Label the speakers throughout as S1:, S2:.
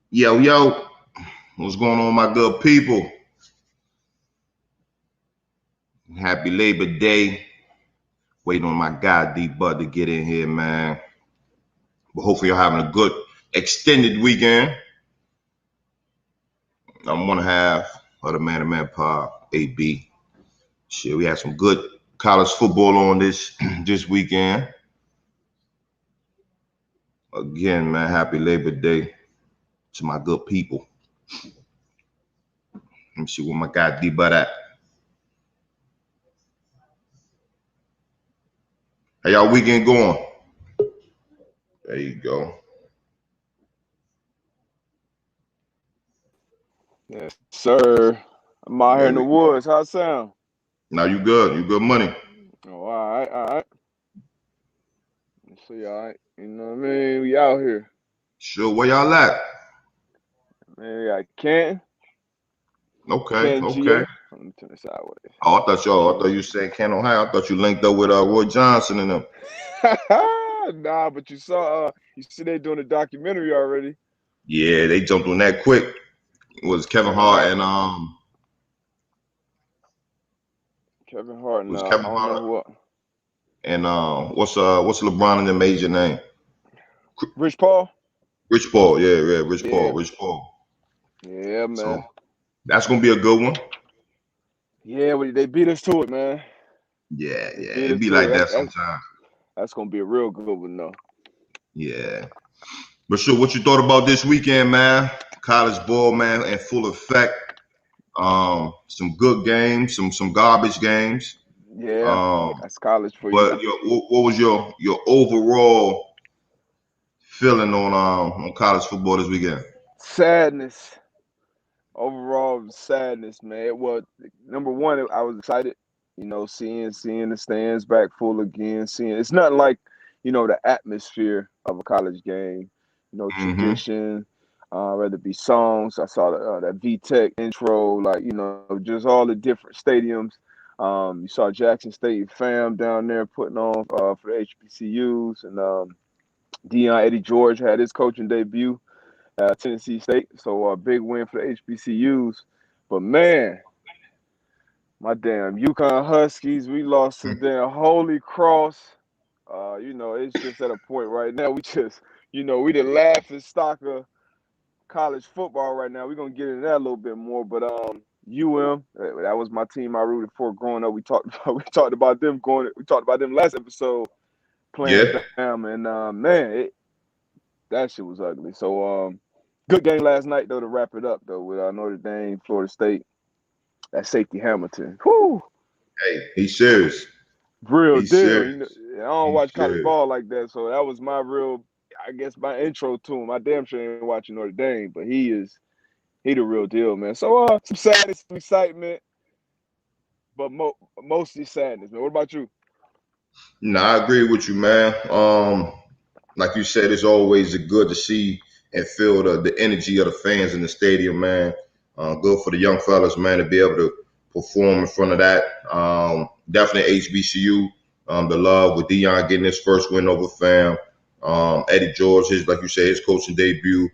S1: Yo, yo, what's going on, my good people? Happy Labor Day. Waiting on my guy D Bud to get in here, man. But hopefully, you're having a good extended weekend. I'm one half of the Man to Man Pod, AB. Shit, we had some good college football on this weekend. Again, man, happy Labor Day to my good people. Let me see where my guy D Bud at. How y'all weekend going? There you go.
S2: Yes, sir. I'm out here
S1: There
S2: in the
S1: we go.
S2: woods. How it sound?
S1: Now you good. You good money.
S2: Oh, all right, all right. See, all right. You know what I mean? We out here.
S1: Sure, where y'all at?
S2: Man, we got Canton,
S1: Okay,
S2: Canton,
S1: okay.
S2: GA. Let me turn it sideways.
S1: Oh, I thought you said Kent, Ohio. I thought you linked up with Roy Johnson and them.
S2: Nah, but you see they doing a documentary already.
S1: Yeah, they jumped on that quick. It was Kevin
S2: Kevin
S1: Hart
S2: Hart.
S1: and
S2: Kevin Hart,
S1: was
S2: nah, I
S1: Kevin
S2: don't know
S1: Hart
S2: what.
S1: and what's LeBron and the major name?
S2: Rich Paul?
S1: Rich Paul. Yeah, yeah,
S2: Yeah.
S1: Rich Paul.
S2: Yeah,
S1: So
S2: man.
S1: that's gonna be a good one.
S2: Yeah, they beat us to it, man.
S1: Yeah,
S2: They
S1: yeah.
S2: beat
S1: It
S2: us
S1: be
S2: to
S1: like
S2: it.
S1: that sometimes.
S2: That's gonna be a real good one, though.
S1: Yeah. But sure, what you thought about this weekend, man? College ball, man, in full effect. Some good games, some garbage games.
S2: Yeah,
S1: Um,
S2: that's college for you.
S1: but what was your overall feeling on college football this weekend?
S2: Sadness. Overall sadness, man. Well, number one, I was excited, seeing the stands back full again. Seeing it's nothing like, the atmosphere of a college game.
S1: Mm-hmm.
S2: Tradition, whether it be songs. I saw that VTech intro, like just all the different stadiums. You saw Jackson State fam down there putting on for the HBCUs, and Deion Eddie George had his coaching debut. Tennessee State. So a big win for the HBCUs. But man, my damn UConn Huskies, we lost to damn Holy Cross. It's just at a point right now. We just, we the laughing stock of college football right now. We're gonna get into that a little bit more. But that was my team I rooted for growing up. We talked about them last episode playing
S1: Yeah.
S2: Bama, and that shit was ugly. So good game last night though to wrap it up though with Notre Dame, Florida State. That safety Hamilton. Whoo!
S1: Hey, he's serious.
S2: Real
S1: He's
S2: deal.
S1: serious.
S2: I don't
S1: He's
S2: watch college
S1: serious.
S2: ball like that, so that was I guess my intro to him. I damn sure ain't watching Notre Dame, but he the real deal, man. So some sadness, some excitement, but mostly sadness, man. What about you?
S1: No, I agree with you, man. Like you said, it's always good to see and feel the energy of the fans in the stadium, man. Good for the young fellas, man, to be able to perform in front of that. Definitely HBCU. The love with Deion getting his first win over fam. Eddie George, like you said, his coaching debut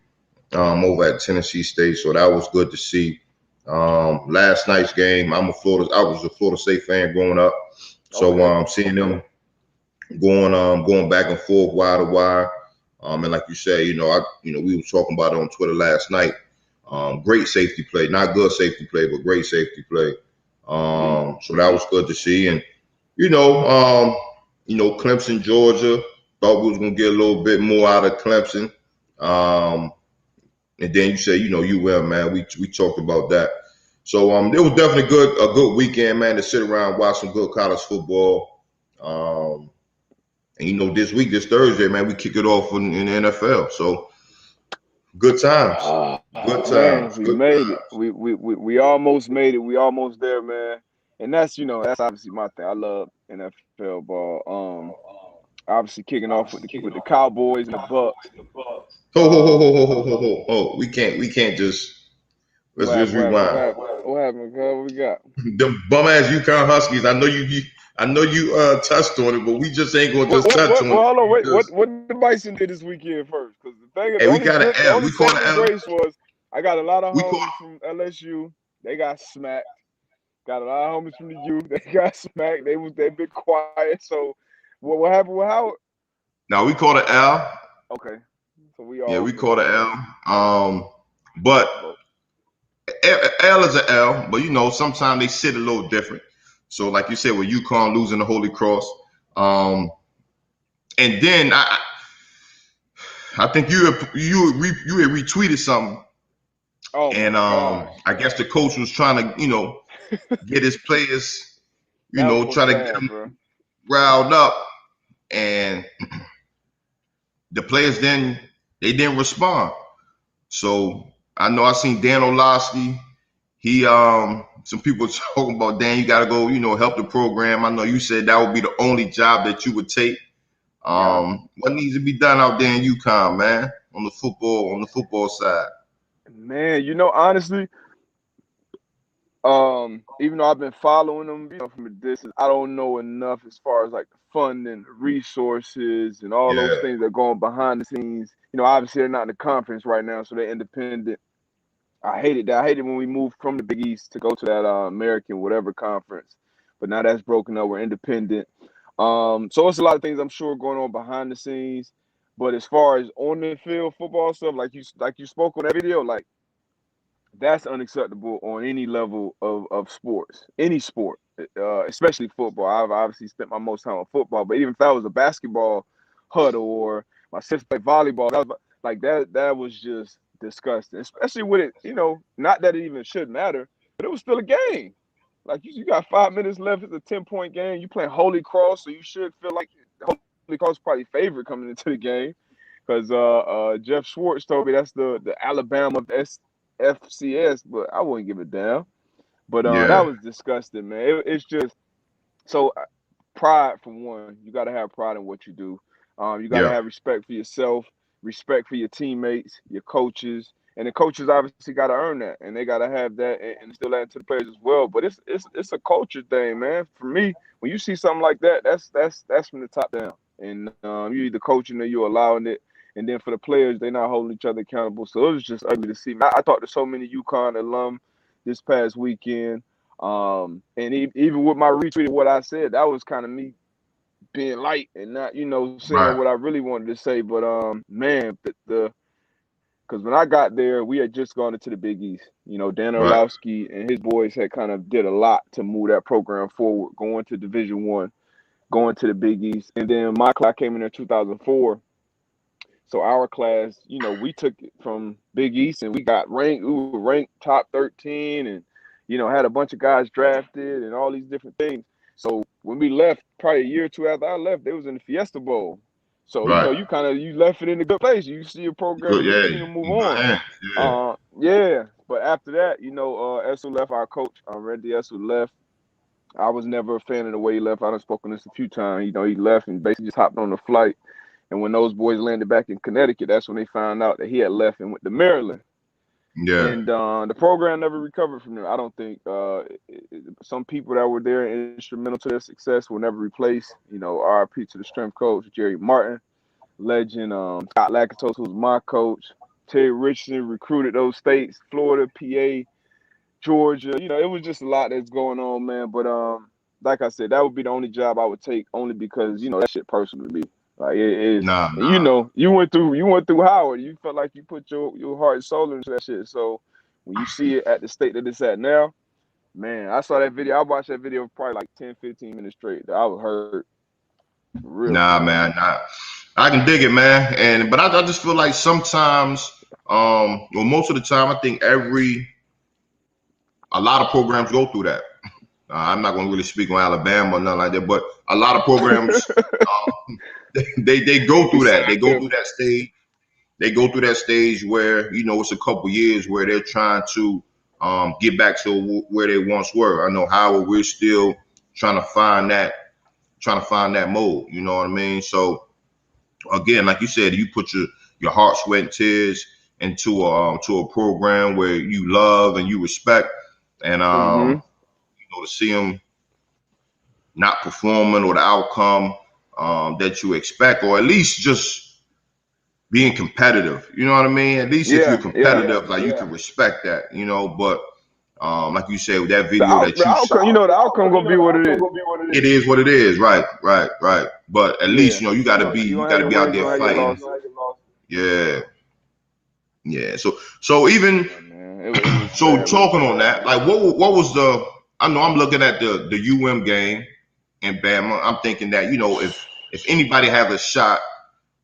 S1: over at Tennessee State. So that was good to see. Last night's game, I was a Florida State fan growing up. So
S2: Okay.
S1: seeing them going back and forth wire to wire. And like you said, we were talking about it on Twitter last night. Great safety play, not good safety play, but great safety play. So that was good to see. And you know, um, Clemson, Georgia, thought we was gonna get a little bit more out of Clemson. Um, and then you say, UM, man, we talked about that. So it was definitely a good weekend, man, to sit around and watch some good college football. And this Thursday, man, we kick it off in the NFL. So good times,
S2: Oh
S1: good
S2: man,
S1: times,
S2: we
S1: good
S2: made it.
S1: times.
S2: We almost made it. We almost there, man. And that's obviously my thing. I love NFL ball. Obviously kicking off with the Cowboys and the Bucks.
S1: Ho ho ho ho ho ho
S2: Um,
S1: ho ho. Oh, we can't just let's
S2: what
S1: just
S2: happened? What happened?
S1: rewind.
S2: What happened? What happened? What we got?
S1: Them bum ass UConn Huskies. I know you touched on it, but we just ain't gonna
S2: What?
S1: just
S2: What?
S1: touch
S2: What?
S1: on
S2: Well,
S1: it.
S2: hold on.
S1: We
S2: Wait.
S1: just
S2: What the Bison did this weekend first? Because thing,
S1: Hey,
S2: the
S1: we
S2: only
S1: got an
S2: good, the
S1: L.
S2: only
S1: We call
S2: saving
S1: it L.
S2: grace was I got a lot of
S1: We call.
S2: homies from LSU. They got smacked. Got a lot of homies from the U. They got smacked. They been quiet. So what happened with Howard?
S1: Now we call it L.
S2: Okay, so we
S1: Yeah,
S2: all
S1: we
S2: in
S1: call
S2: the
S1: it
S2: same
S1: L. But
S2: boat.
S1: L is an L. But sometimes they sit a little different. So like you said, with UConn losing the Holy Cross, and then I think you had retweeted something,
S2: Oh my
S1: and
S2: gosh,
S1: I guess the coach was trying to get his players,
S2: that was
S1: try to get
S2: sad,
S1: them
S2: bro.
S1: riled up, and the players they didn't respond. So I know I seen Dan Orlovsky. He some people talking about, Dan, you gotta go, help the program. I know you said that would be the only job that you would take.
S2: Yeah,
S1: What needs to be done out there in UConn, man, on the football side?
S2: man. Honestly, even though I've been following them, from a distance, I don't know enough as far as like the funding, the resources, and all those
S1: Yeah,
S2: things that are going behind the scenes. Obviously they're not in the conference right now, so they're independent. I hated that. I hated when we moved from the Big East to go to that American whatever conference, but now that's broken up. We're independent. So it's a lot of things I'm sure going on behind the scenes. But as far as on the field football stuff, like you spoke on that video, like that's unacceptable on any level of sports, any sport, especially football. I've obviously spent my most time on football, but even if that was a basketball huddle or my sister played volleyball, that was, like that was just disgusting. Especially with it, not that it even should matter, but it was still a game. Like you got 5 minutes left. It's a 10-point game. You playing Holy Cross, so you should feel like Holy Cross is probably favorite coming into the game because Jeff Schwartz told me that's the Alabama of FCS, but I wouldn't give it down. But that
S1: yeah,
S2: was disgusting, man. It's just so pride for one. You got to have pride in what you do. You got to
S1: yeah,
S2: have respect for yourself, respect for your teammates, your coaches, and the coaches obviously got to earn that, and they got to have that and instill that into the players as well. But it's a culture thing, man. For me, when you see something like that, that's from the top down, and you either coaching or you're allowing it. And then for the players, they're not holding each other accountable. So it was just ugly to see. I talked to so many UConn alum this past weekend. And even with my retweet of what I said, that was kind of me being light and not, saying
S1: right,
S2: what I really wanted to say. But man, because when I got there, we had just gone into the Big East. Dan
S1: right,
S2: Orlovsky and his boys had kind of did a lot to move that program forward, going to Division I, going to the Big East, and then my class came in there 2004. So our class, we took it from Big East and we got ranked. We were ranked top 13 and, had a bunch of guys drafted and all these different things. So when we left, probably a year or two after I left, they was in the Fiesta Bowl. So,
S1: right.
S2: you left it in a good place. You see your program
S1: Good,
S2: and you
S1: yeah,
S2: continue to move
S1: in good
S2: on.
S1: hands. Yeah,
S2: Yeah. But after that, Esu left, our coach, Randy Esu left. I was never a fan of the way he left. I've spoken this a few times. He left and basically just hopped on the flight. And when those boys landed back in Connecticut, that's when they found out that he had left and went to Maryland.
S1: yeah,
S2: And the program never recovered from there. I don't think some people that were there instrumental to their success will never replace. RIP to the strength coach, Jerry Martin, legend. Scott Lakatos, who was my coach. Terry Richardson recruited those states, Florida, PA, Georgia. It was just a lot that's going on, man. But like I said, that would be the only job I would take, only because that shit personal to me. Like it is,
S1: nah,
S2: and
S1: nah.
S2: you went through Howard. You felt like you put your heart and soul into that shit. So when you see it at the state that it's at now, man, I saw that video. I watched that video probably like 10, 15 minutes straight. I was hurt,
S1: Nah,
S2: for real.
S1: man, nah. I can dig it, man. But I just feel like sometimes, well, most of the time, I think a lot of programs go through that. I'm not going to really speak on Alabama or nothing like that, but a lot of programs, they go through that. They go through that stage. They go through that stage where it's a couple years where they're trying to get back to where they once were. I know Howard, we're still trying to find that mode. You know what I mean? So again, like you said, you put your heart, sweat, and tears into a program where you love and you respect, and
S2: Mm-hmm.
S1: to see them not performing or the outcome that you expect, or at least just being competitive. You know what I mean? At least if you're
S2: Yeah,
S1: competitive, like you can respect that, you know. But like you said, with that video that
S2: the
S1: you
S2: outcome,
S1: shot,
S2: the outcome gonna be what it is.
S1: it is what it is. Right. But at least,
S2: Yeah,
S1: you gotta
S2: you
S1: be
S2: gonna have your
S1: out
S2: wins,
S1: there
S2: you gonna have your
S1: fighting.
S2: losses.
S1: Yeah. So even
S2: Yeah, man, it was
S1: so
S2: bad.
S1: talking on that, like what was the? I know I'm looking at the UM game in Bama. I'm thinking that if anybody has a shot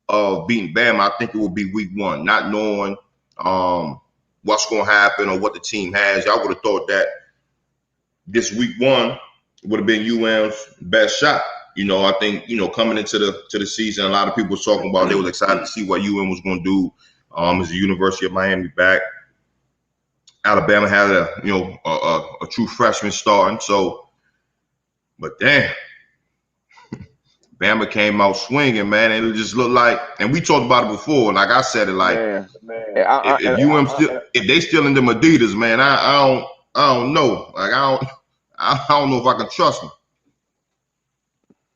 S1: of beating Bama, I think it will be week 1, not knowing what's going to happen or what the team has. I would have thought that this week 1 would have been UM's best shot. I think coming into the season, a lot of people were talking about they was excited to see what UM was going to do. As the University of Miami back, Alabama had a true freshman starting. So, but damn. Bama came out swinging, man, and it just looked like, and we talked about it before. Like I said, it like if they still in the Adidas, man, I don't know. Like I don't know if I can trust them.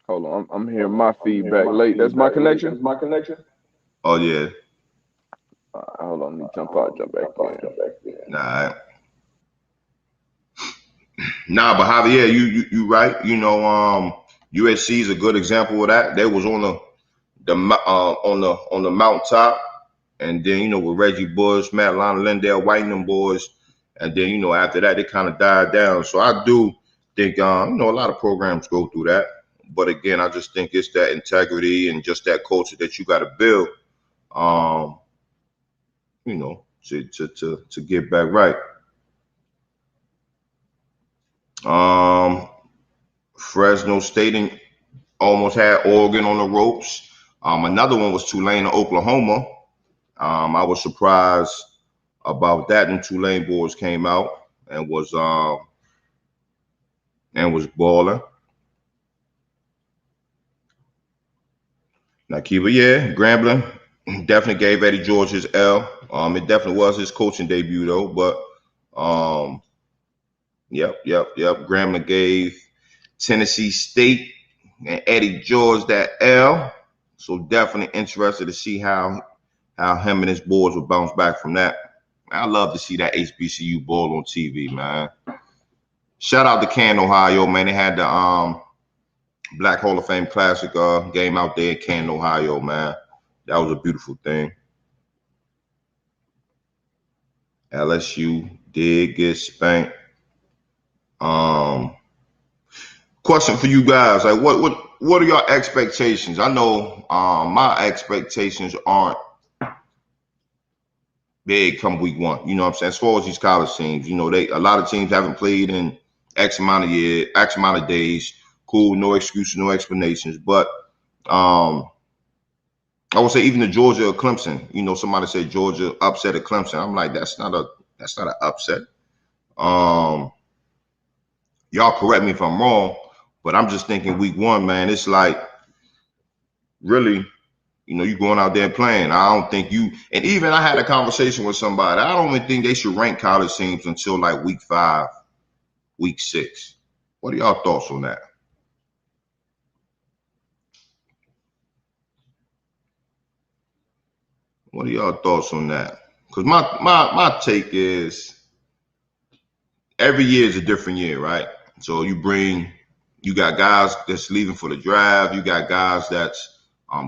S2: Hold on, I'm hearing my feedback late. That's my connection.
S1: Oh yeah.
S2: Hold on, let me jump back in.
S1: Nah, but Javier, you right. USC is a good example of that. They was on the mountaintop, and then with Reggie Bush, Matt Lindale, White and them boys, and then after that they kind of died down. So I do think a lot of programs go through that, but again, I just think it's that integrity and just that culture that you got to build, to get back right. Fresno State almost had Oregon on the ropes. Another one was Tulane, Oklahoma. I was surprised about that, and Tulane boys came out and was balling. Now, Kiva, yeah, Grambling definitely gave Eddie George his L. It definitely was his coaching debut though, but yep. Grambling gave Tennessee State and Eddie George that L. So definitely interested to see how him and his boys will bounce back from that. I love to see that HBCU ball on TV, man. Shout out to Canton, Ohio, man. They had the Black Hall of Fame Classic game out there in Canton, Ohio, man. That was a beautiful thing. LSU did get spanked. Question for you guys: like, what are your expectations? I know my expectations aren't big come week 1. You know what I'm saying? As far as these college teams, a lot of teams haven't played in X amount of days. Cool, no excuses, no explanations. But I would say even the Georgia or Clemson. Somebody said Georgia upset at Clemson. I'm like, that's not an upset. Y'all correct me if I'm wrong, but I'm just thinking week 1, man. It's like really. You going out there playing. I don't think and even I had a conversation with somebody. I don't even think they should rank college teams until like week 5, week 6. What are y'all thoughts on that? What are y'all thoughts on that? Because my take is every year is a different year, right? So you got guys that's leaving for the draft. You got guys that's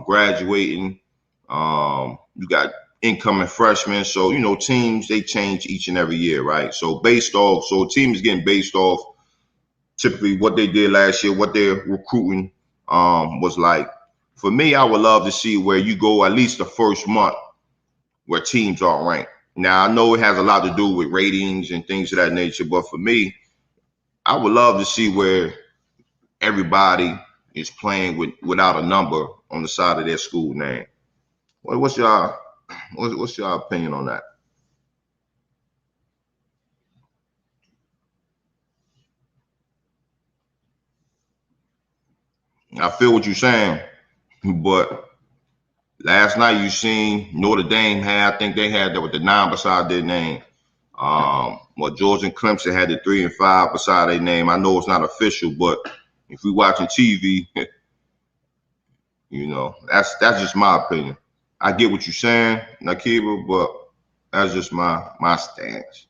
S1: graduating. You got incoming freshmen. So, teams, they change each and every year, right? So a team is getting based off typically what they did last year, what their recruiting was like. For me, I would love to see where you go at least the first month where teams aren't ranked. Now, I know it has a lot to do with ratings and things of that nature, but for me, I would love to see where everybody is playing without a number on the side of their school name. What's your opinion on that? I feel what you're saying, but last night you seen Notre Dame I think they had that with the 9 beside their name. Georgia and Clemson had the 3 and 5 beside their name. I know it's not official, but if we watching TV, that's just my opinion. I get what you're saying, Nakiba, but that's just my stance.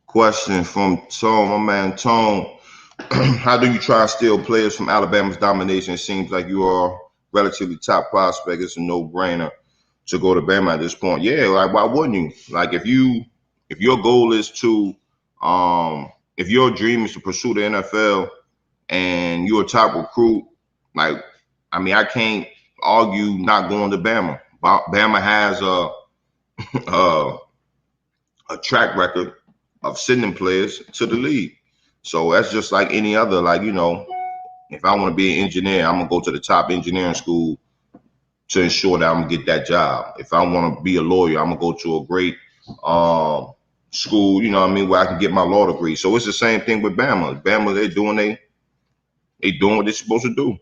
S1: Question from Tone, my man Tone. How do you try and steal players from Alabama's domination? It seems like you are relatively top prospect. It's a no-brainer to go to Bama at this point. Yeah, like why wouldn't you? Like if your goal is to if your dream is to pursue the NFL and you're a top recruit, like I mean I can't argue not going to Bama. Bama has a track record of sending players to the league. So that's just like any other, like, you know, if I want to be an engineer, I'm going to go to the top engineering school to ensure that I'm going to get that job. If I want to be a lawyer, I'm going to go to a great school, you know what I mean, where I can get my law degree. So it's the same thing with Bama. Bama, they're doing what they're supposed to do.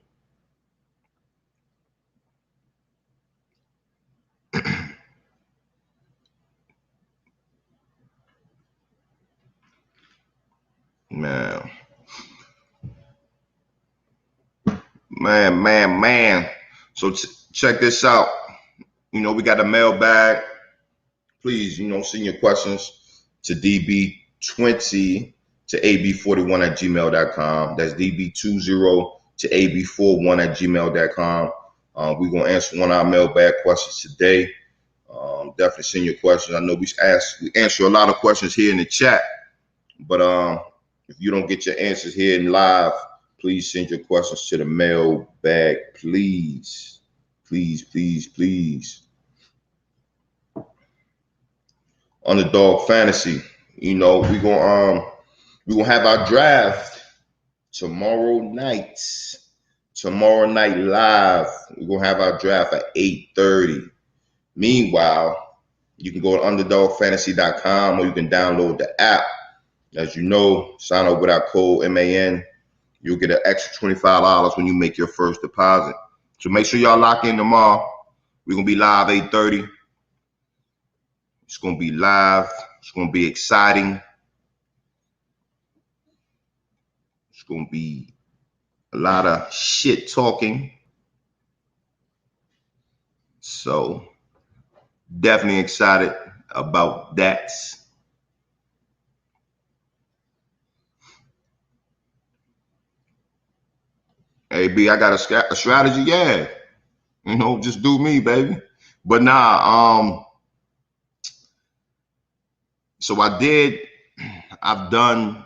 S1: Man. So check this out. You know, we got a mailbag. Please, you know, send your questions to db20 to ab41@gmail.com. That's db20 to ab41@gmail.com. We're going to answer one of our mailbag questions today. Definitely send your questions. I know we answer a lot of questions here in the chat, but if you don't get your answers here in live, please send your questions to the mailbag, please. Please. Underdog Fantasy. You know, we're gonna have our draft tomorrow night. Tomorrow night live. We're gonna have our draft at 8:30. Meanwhile, you can go to underdogfantasy.com or you can download the app. As you know, sign up with our code MAN. You'll get an extra $25 when you make your first deposit. So make sure y'all lock in tomorrow. We're going to be live 8:30. It's going to be live. It's going to be exciting. It's going to be a lot of shit talking. So definitely excited about that. Hey, B, I got a strategy, yeah. You know, just do me, baby. But nah, so I think I've done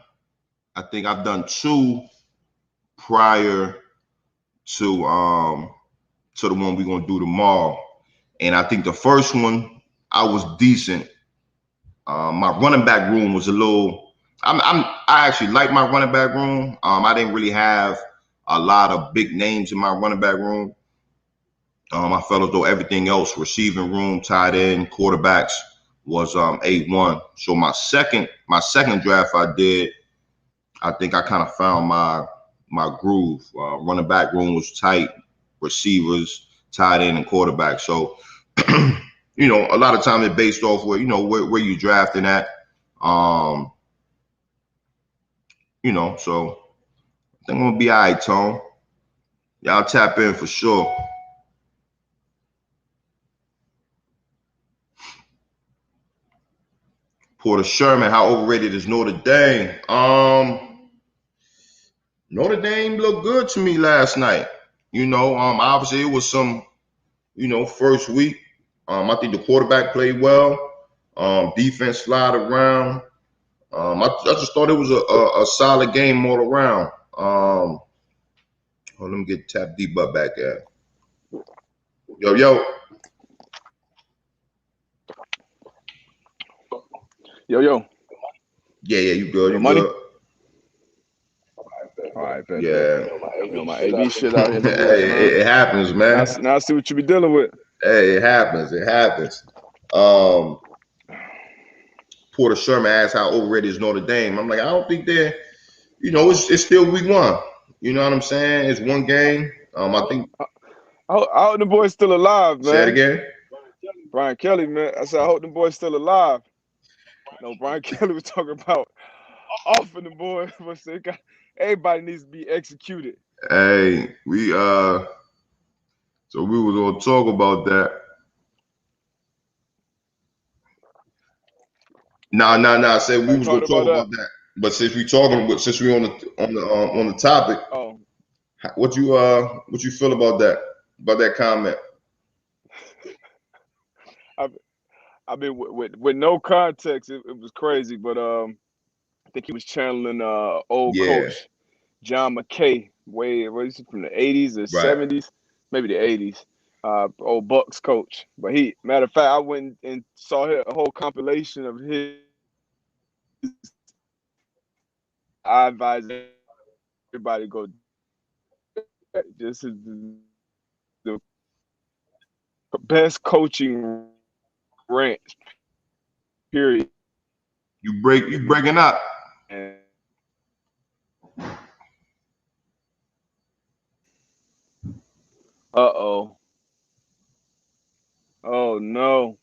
S1: two prior to the one we're gonna do tomorrow. And I think the first one, I was decent. My running back room was a little, I actually like my running back room. I didn't really have a lot of big names in my running back room. I felt as though everything else, receiving room, tight end, quarterbacks, was 8-1. So my second draft I did, I think I kind of found my groove. Running back room was tight, receivers, tight end, and quarterback. So you know, a lot of times it's based off where, you know, where you drafting at. You know, so I think I'm gonna be all right, Tone. Y'all tap in for sure. Porter Sherman, how overrated is Notre Dame? Notre Dame looked good to me last night. You know, obviously it was some, you know, first week. I think the quarterback played well. Defense slide around. I just thought it was a solid game all around. Let me get Tap D Butt back at. Yo.
S2: Yo.
S1: Yeah, you good? You
S2: money?
S1: Good?
S2: All right, bet.
S1: Yeah.
S2: My AB shit out here.
S1: Hey, it happens, man.
S2: Now I see what you be dealing with.
S1: Hey, it happens. Porter Sherman asked how overrated is Notre Dame. I'm like, I don't think they're, you know, it's still week one. You know what I'm saying? It's one game. I think.
S2: I hope the boy's still alive, man.
S1: Say it again.
S2: Brian Kelly, man. I said, I hope the boy's still alive. You know, Brian Kelly was talking about off in the boy. Everybody needs to be executed.
S1: Hey, so we was gonna talk about that. Nah. I said we
S2: I
S1: was gonna
S2: talked about
S1: talk
S2: that.
S1: about that. But since we on the topic,
S2: Oh,
S1: what you feel about that comment?
S2: I mean, with no context, it was crazy. But I think he was channeling old
S1: Yeah,
S2: coach John McKay, what is it, from the 80s or
S1: right.
S2: 70s, maybe the 80s. Old Bucks coach. But matter of fact, I went and saw a whole compilation of his. I advise everybody to go. Just the best coaching rant, period.
S1: You breaking up.
S2: And uh-oh. Oh no.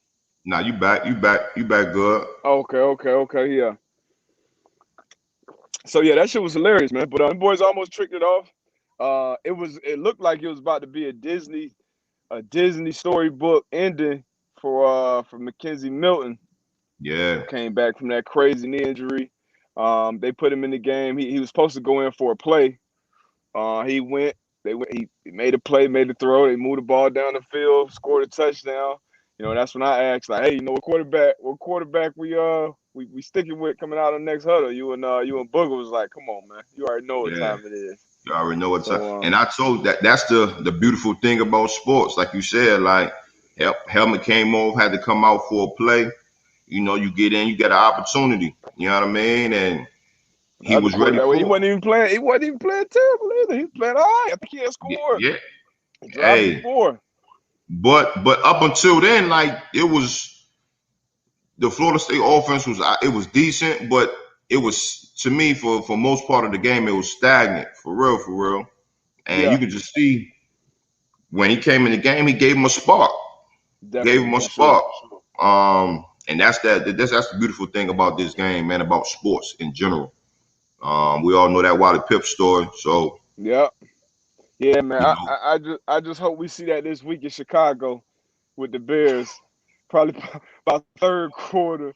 S1: Nah, you back good.
S2: Okay, yeah. So yeah, that shit was hilarious, man. But them boys almost tricked it off. It looked like it was about to be a Disney storybook ending for Mackenzie Milton,
S1: Yeah,
S2: who came back from that crazy knee injury. They put him in the game. He was supposed to go in for a play. He went. He made a play, made the throw. They moved the ball down the field, scored a touchdown. That's when I asked, like, hey, what quarterback we sticking with coming out of the next huddle? You and Booger was like, come on, man, you already know what
S1: yeah.
S2: time it is.
S1: You already know what's up.
S2: So
S1: And I told that's the beautiful thing about sports. Like you said, like helmet came off, had to come out for a play. You get in, you get an opportunity. You know what I mean? And he
S2: another
S1: was ready
S2: quarterback, well, he
S1: for it.
S2: wasn't even playing. He wasn't even playing terrible either. He was playing all right. I think he had
S1: Yeah,
S2: scored.
S1: yeah.
S2: He dropped
S1: Hey,
S2: 4.
S1: but up until then, like it was the Florida State offense was decent, but it was to me for most part of the game it was stagnant for real. And you
S2: Yeah,
S1: could just see when he came in the game, he gave him a spark. Gave
S2: definitely,
S1: him a
S2: for sure.
S1: spark. And that's the beautiful thing about this game, man, about sports in general. We all know that Wally Pipp story. So,
S2: Yeah, yeah, man.
S1: you
S2: I,
S1: know,
S2: I, I just I just hope we see that this week in Chicago with the Bears. Probably about third quarter,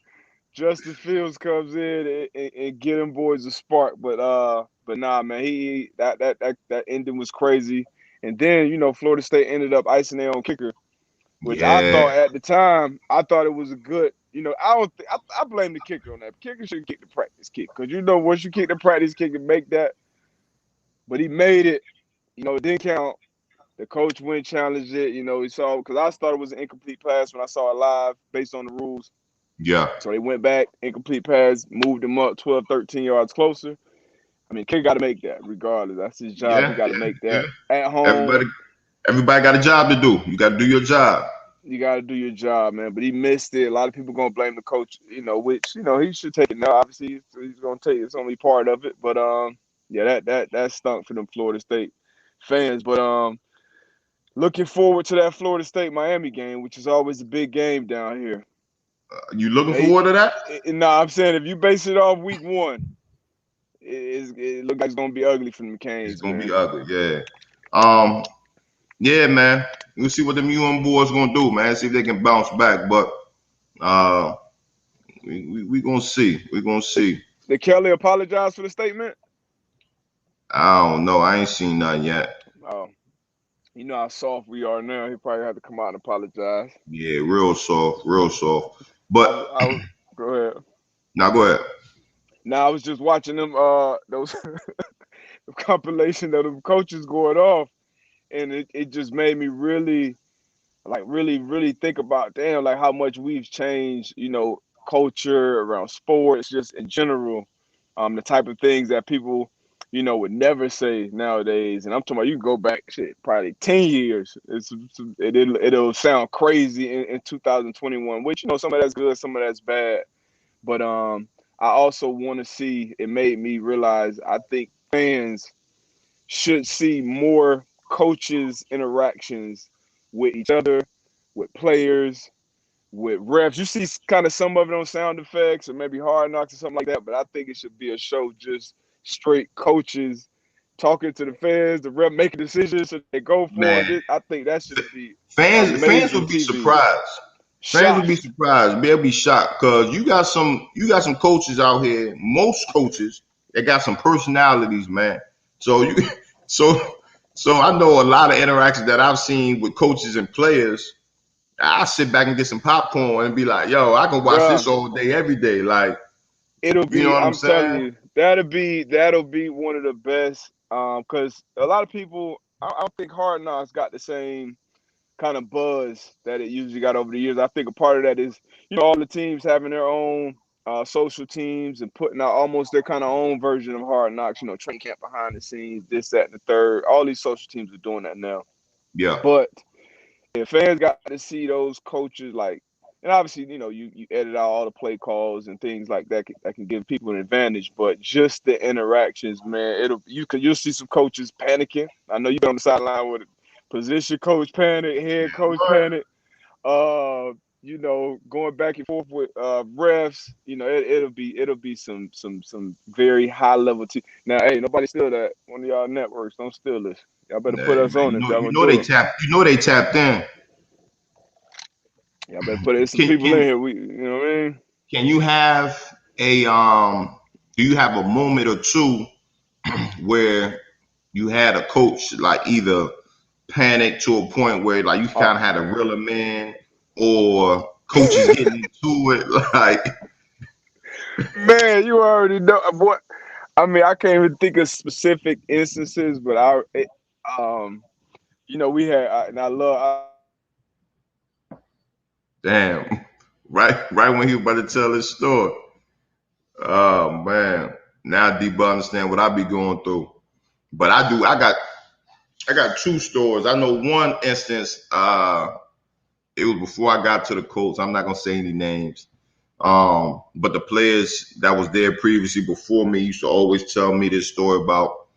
S2: Justin Fields comes in and get them boys a spark. But nah, man, that ending was crazy. And then Florida State ended up icing their own kicker, which I
S1: yeah,
S2: thought at the time I thought it was a good. I don't. I blame the kicker on that. The kicker should kick the practice kick because once you kick the practice kick and make that, but he made it. It didn't count. The coach went challenged it. He saw because I thought it was an incomplete pass when I saw it live based on the rules.
S1: yeah,
S2: So they went back, incomplete pass, moved him up 12, 13 yards closer. I mean, kid got to make that regardless. That's his job. He got to make
S1: yeah.
S2: that at home.
S1: Everybody got a job to do. You got to do your job.
S2: You got to do your job, man. But he missed it. A lot of people going to blame the coach, which, he should take it now. Obviously, he's going to take it. It's only part of it. But, yeah, that stunk for them Florida State fans. But looking forward to that Florida State-Miami game, which is always a big game down here.
S1: You looking forward to that?
S2: I'm saying if you base it off week 1, it looks like it's gonna be ugly for the
S1: It's
S2: McCains,
S1: gonna be
S2: man.
S1: ugly. Yeah. Yeah, man. We'll see what them UM boys gonna do, man. See if they can bounce back. But uh, we gonna see. We gonna see.
S2: Did Kelly apologize for the statement?
S1: I don't know. I ain't seen nothing yet.
S2: Oh, you know how soft we are now. He probably had to come out and apologize.
S1: Yeah, real soft, real soft. But
S2: I was go ahead.
S1: now go ahead.
S2: Now I was just watching them those compilation of them coaches going off, and it just made me really really think about like how much we've changed, culture around sports, just in general, the type of things that people, would never say nowadays. And I'm talking about you can go back shit probably 10 years. It'll sound crazy in 2021, which some of that's good, some of that's bad. But I also want to see, it made me realize I think fans should see more coaches interactions with each other, with players, with refs. You see kind of some of it on sound effects or maybe Hard Knocks or something like that, but I think it should be a show just straight coaches talking to the fans, the ref making decisions so they go for
S1: Man,
S2: it. I think that should be
S1: fans
S2: amazing
S1: would be
S2: TV.
S1: surprised. Fans would be
S2: Shocked.
S1: surprised. They'll be shocked because you got some coaches out here. Most coaches that got some personalities, man. So you so I know a lot of interactions that I've seen with coaches and players. I sit back and get some popcorn and be like, yo, I can watch
S2: Bruh,
S1: this all day, every day. Like,
S2: it'll
S1: you know
S2: be,
S1: what I'm
S2: I'm telling
S1: saying?
S2: you, that'll be one of the best. Because a lot of people, I don't think Hard Knocks got the same kind of buzz that it usually got over the years. I think a part of that is, all the teams having their own social teams and putting out almost their kind of own version of Hard Knocks, training camp behind the scenes, this, that, and the third. All these social teams are doing that now.
S1: Yeah.
S2: But if fans got to see those coaches, like, and obviously, you edit out all the play calls and things like that that can give people an advantage, but just the interactions, man, you'll see some coaches panicking. I know you've been on the sideline with position coach panic, head coach panic, going back and forth with refs. It'll be some very high level Now, hey, nobody steal that. One of y'all networks, don't steal this. Y'all better put us
S1: Man,
S2: on if y'all
S1: you
S2: gonna
S1: know
S2: do
S1: they
S2: it.
S1: tapped in.
S2: Y'all better put some people in here. You know what I mean?
S1: Can you have do you have a moment or two where you had a coach like either panic to a point where like you kind of had to reel him in, or coaches getting into it? Like,
S2: man, you already know what. I mean, I can't even think of specific instances, but we had, and I love.
S1: damn, right when he was about to tell his story. Oh man, now Debo understand what I be going through. But I got two stories. I know one instance. It was before I got to the Colts. I'm not gonna say any names. But the players that was there previously before me used to always tell me this story about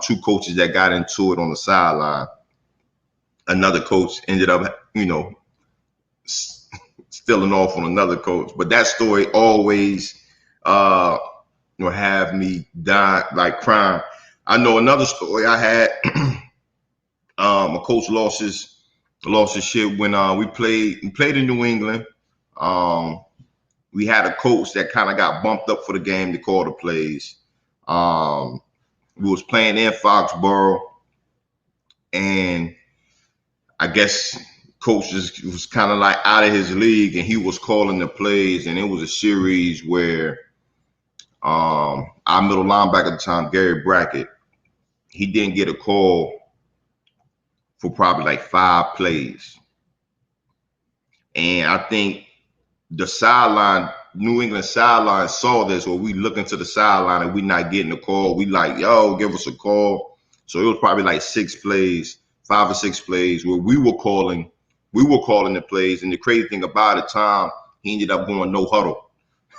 S1: two coaches that got into it on the sideline. Another coach ended up, stealing off on another coach. But that story always have me die like crying. I know another story I had. A coach lost his shit when we played in New England. We had a coach that kind of got bumped up for the game to call the plays. We was playing in Foxborough, and I guess coach was kind of like out of his league, and he was calling the plays, and it was a series where our middle linebacker at the time, Gary Brackett, he didn't get a call for probably like 5 plays. And I think the sideline, New England sideline saw this, or we look into the sideline and we not getting a call. We like, yo, give us a call. So it was probably like 6 plays, 5 or 6 plays where we were calling the plays. And the crazy thing about it, Tom, he ended up going no huddle.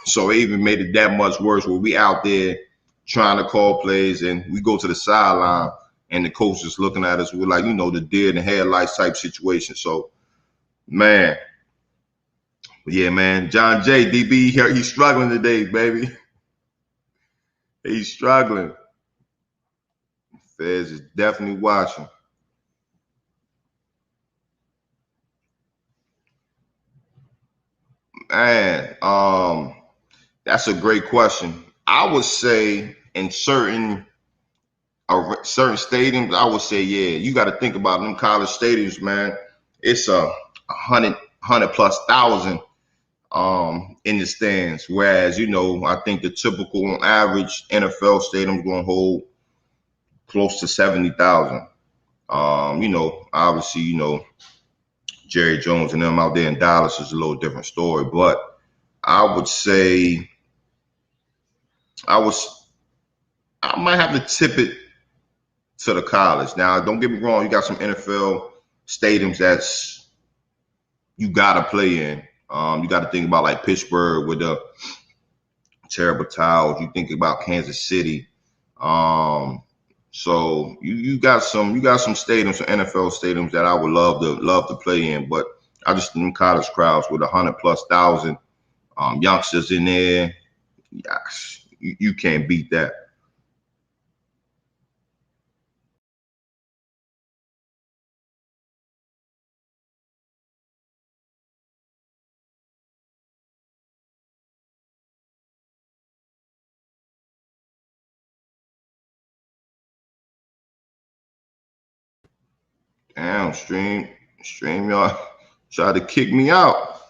S1: So it even made it that much worse where we out there trying to call plays and we go to the sideline and the coach is looking at us. We're like, the deer in the headlights type situation. So, man. Yeah, man. John J. DB, he's struggling today, baby. He's struggling. Feds is definitely watching. Man, that's a great question. I would say in certain stadiums, I would say, yeah, you got to think about them college stadiums, man. It's 100 plus thousand in the stands. Whereas, I think the typical on average NFL stadium is going to hold close to 70,000. Obviously, Jerry Jones and them out there in Dallas is a little different story. But I would say I might have to tip it to the college. Now, don't get me wrong, you got some NFL stadiums that's you gotta play in. You got to think about like Pittsburgh with the terrible towels. You think about Kansas City. So you got some stadiums, some NFL stadiums that I would love to play in. But I just think them college crowds with 100,000+ youngsters in there. Gosh, you can't beat that. Damn, stream y'all tried to kick me out.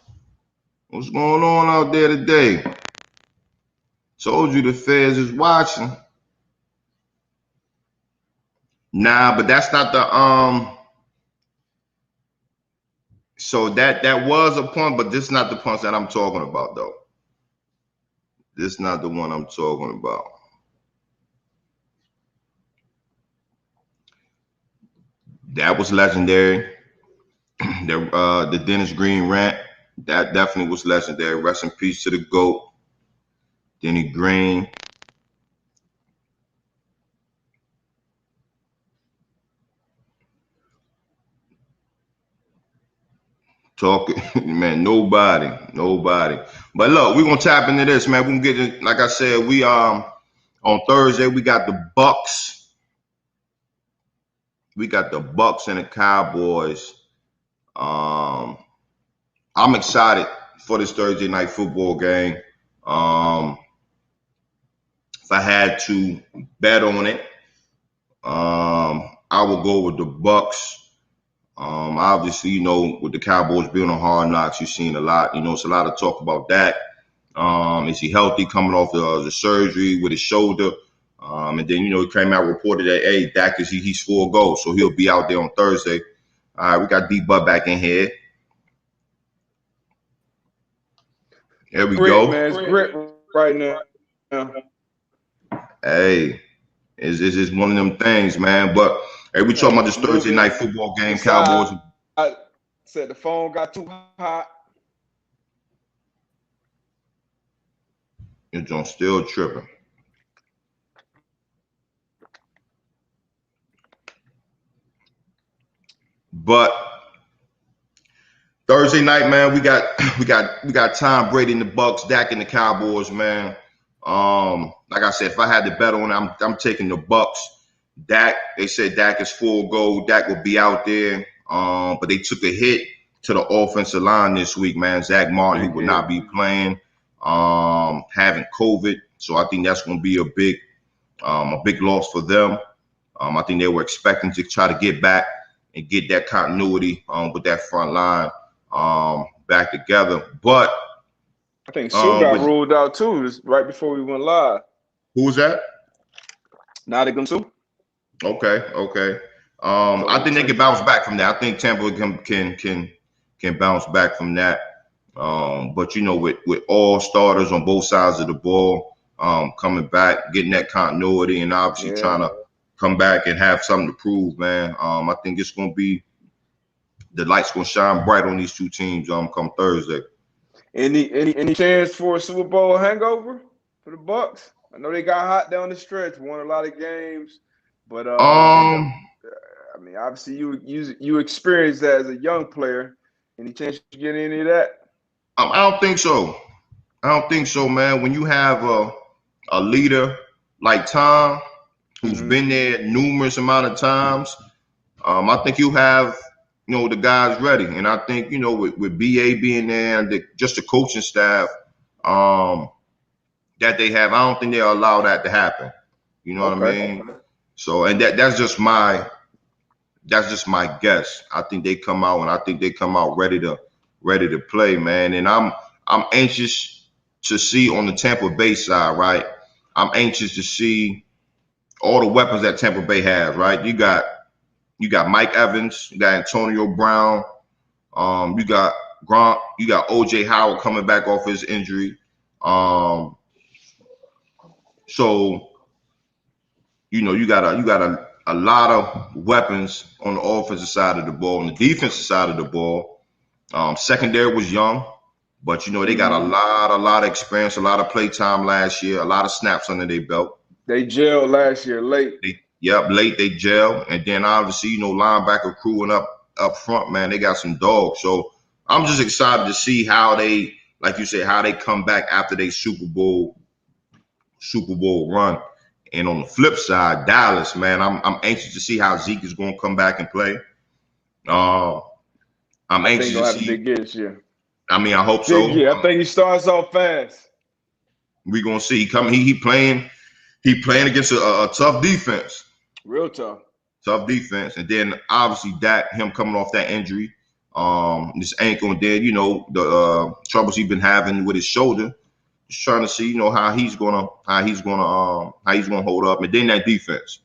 S1: What's going on out there today? Told you the feds is watching. Nah, but that's not the so that was a punt, but this is not the punch that I'm talking about though. This is not the one I'm talking about. That was legendary. The Dennis Green rant, that definitely was legendary. Rest in peace to the GOAT, Denny Green. Talking, man, nobody. But look, we're gonna tap into this, man. We're gonna get it, like I said, we on Thursday, we got the Bucks. We got the Bucks and the Cowboys. I'm excited for this Thursday night football game. If I had to bet on it, I would go with the Bucks. Obviously, you know, with the Cowboys being on Hard Knocks, you've seen a lot. You know, it's a lot of talk about Dak. Is he healthy coming off the surgery with his shoulder? And then, you know, he came out reported that, hey, Dak he's full go, so he'll be out there on Thursday. All right, we got D-Bud back in here. There we go.
S2: Man, it's great right now.
S1: Hey, it's one of them things, man. But hey, we talking about this Thursday night football game, Cowboys.
S2: I said the phone got too hot.
S1: Your joint still tripping. But Thursday night, man, we got Tom Brady and the Bucks, Dak and the Cowboys, man. Like I said, if I had to bet on it, I'm taking the Bucks. Dak, they said Dak is full go. Dak will be out there. But they took a hit to the offensive line this week, man. Zach Martin, he will not be playing, having COVID. So I think that's going to be a big loss for them. I think they were expecting to try to get back and get that continuity with that front line back together. But
S2: I think Sue got ruled out too, right before we went live.
S1: Who was that?
S2: Nottingham Sue.
S1: Okay. I think they can bounce back from that. I think Tampa can bounce back from that. But you know, with all starters on both sides of the ball coming back, getting that continuity, and obviously trying to come back and have something to prove, man. I think it's gonna be the light's gonna shine bright on these two teams come Thursday.
S2: Any chance for a Super Bowl hangover for the Bucks? I know they got hot down the stretch, won a lot of games, but I mean, obviously you experienced that as a young player. Any chance you get any of that?
S1: I don't think so, man. When you have a leader like Tom, who's been there numerous amount of times, I think you have, you know, the guys ready. And I think, you know, with BA being there and just the coaching staff that they have, I don't think they'll allow that to happen. You know what I mean? So, and that's just my guess. I think they come out, and I think they come out ready to play, man. And I'm anxious to see on the Tampa Bay side, right? I'm anxious to see all the weapons that Tampa Bay has, right? You got Mike Evans, you got Antonio Brown, you got Gronk, you got OJ Howard coming back off his injury. So, you know, you got a lot of weapons on the offensive side of the ball. On the defensive side of the ball, secondary was young, but you know they got a lot of experience, a lot of play time last year, a lot of snaps under their belt.
S2: They gelled last year late.
S1: Late they gelled, and then obviously, you know, linebacker crewing up front, man, they got some dogs. So I'm just excited to see how they, like you said, how they come back after they Super Bowl run. And on the flip side, Dallas, man, I'm anxious to see how Zeke is going to come back and play. I'm
S2: I
S1: anxious
S2: think
S1: to
S2: he'll have a
S1: see.
S2: big year this year.
S1: I mean, I hope
S2: Big
S1: so.
S2: year. I think he starts off fast.
S1: We're gonna see. He playing against a tough defense.
S2: Real tough.
S1: Tough defense, and then obviously him coming off that injury, this ankle, and then the troubles he's been having with his shoulder. Just trying to see how he's gonna hold up, and then that defense.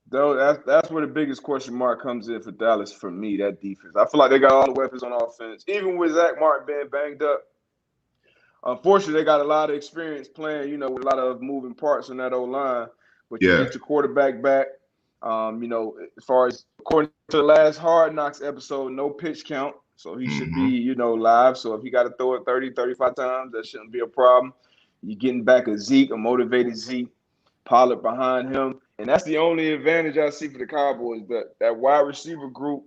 S2: Though that's where the biggest question mark comes in for Dallas for me. That defense. I feel like they got all the weapons on offense, even with Zach Martin being banged up. Unfortunately, they got a lot of experience playing, with a lot of moving parts on that O-line. But you get your quarterback back. As far as according to the last Hard Knocks episode, no pitch count. So he should be, live. So if he got to throw it 30, 35 times, that shouldn't be a problem. You're getting back a Zeke, a motivated Zeke, Pollard behind him. And that's the only advantage I see for the Cowboys, that wide receiver group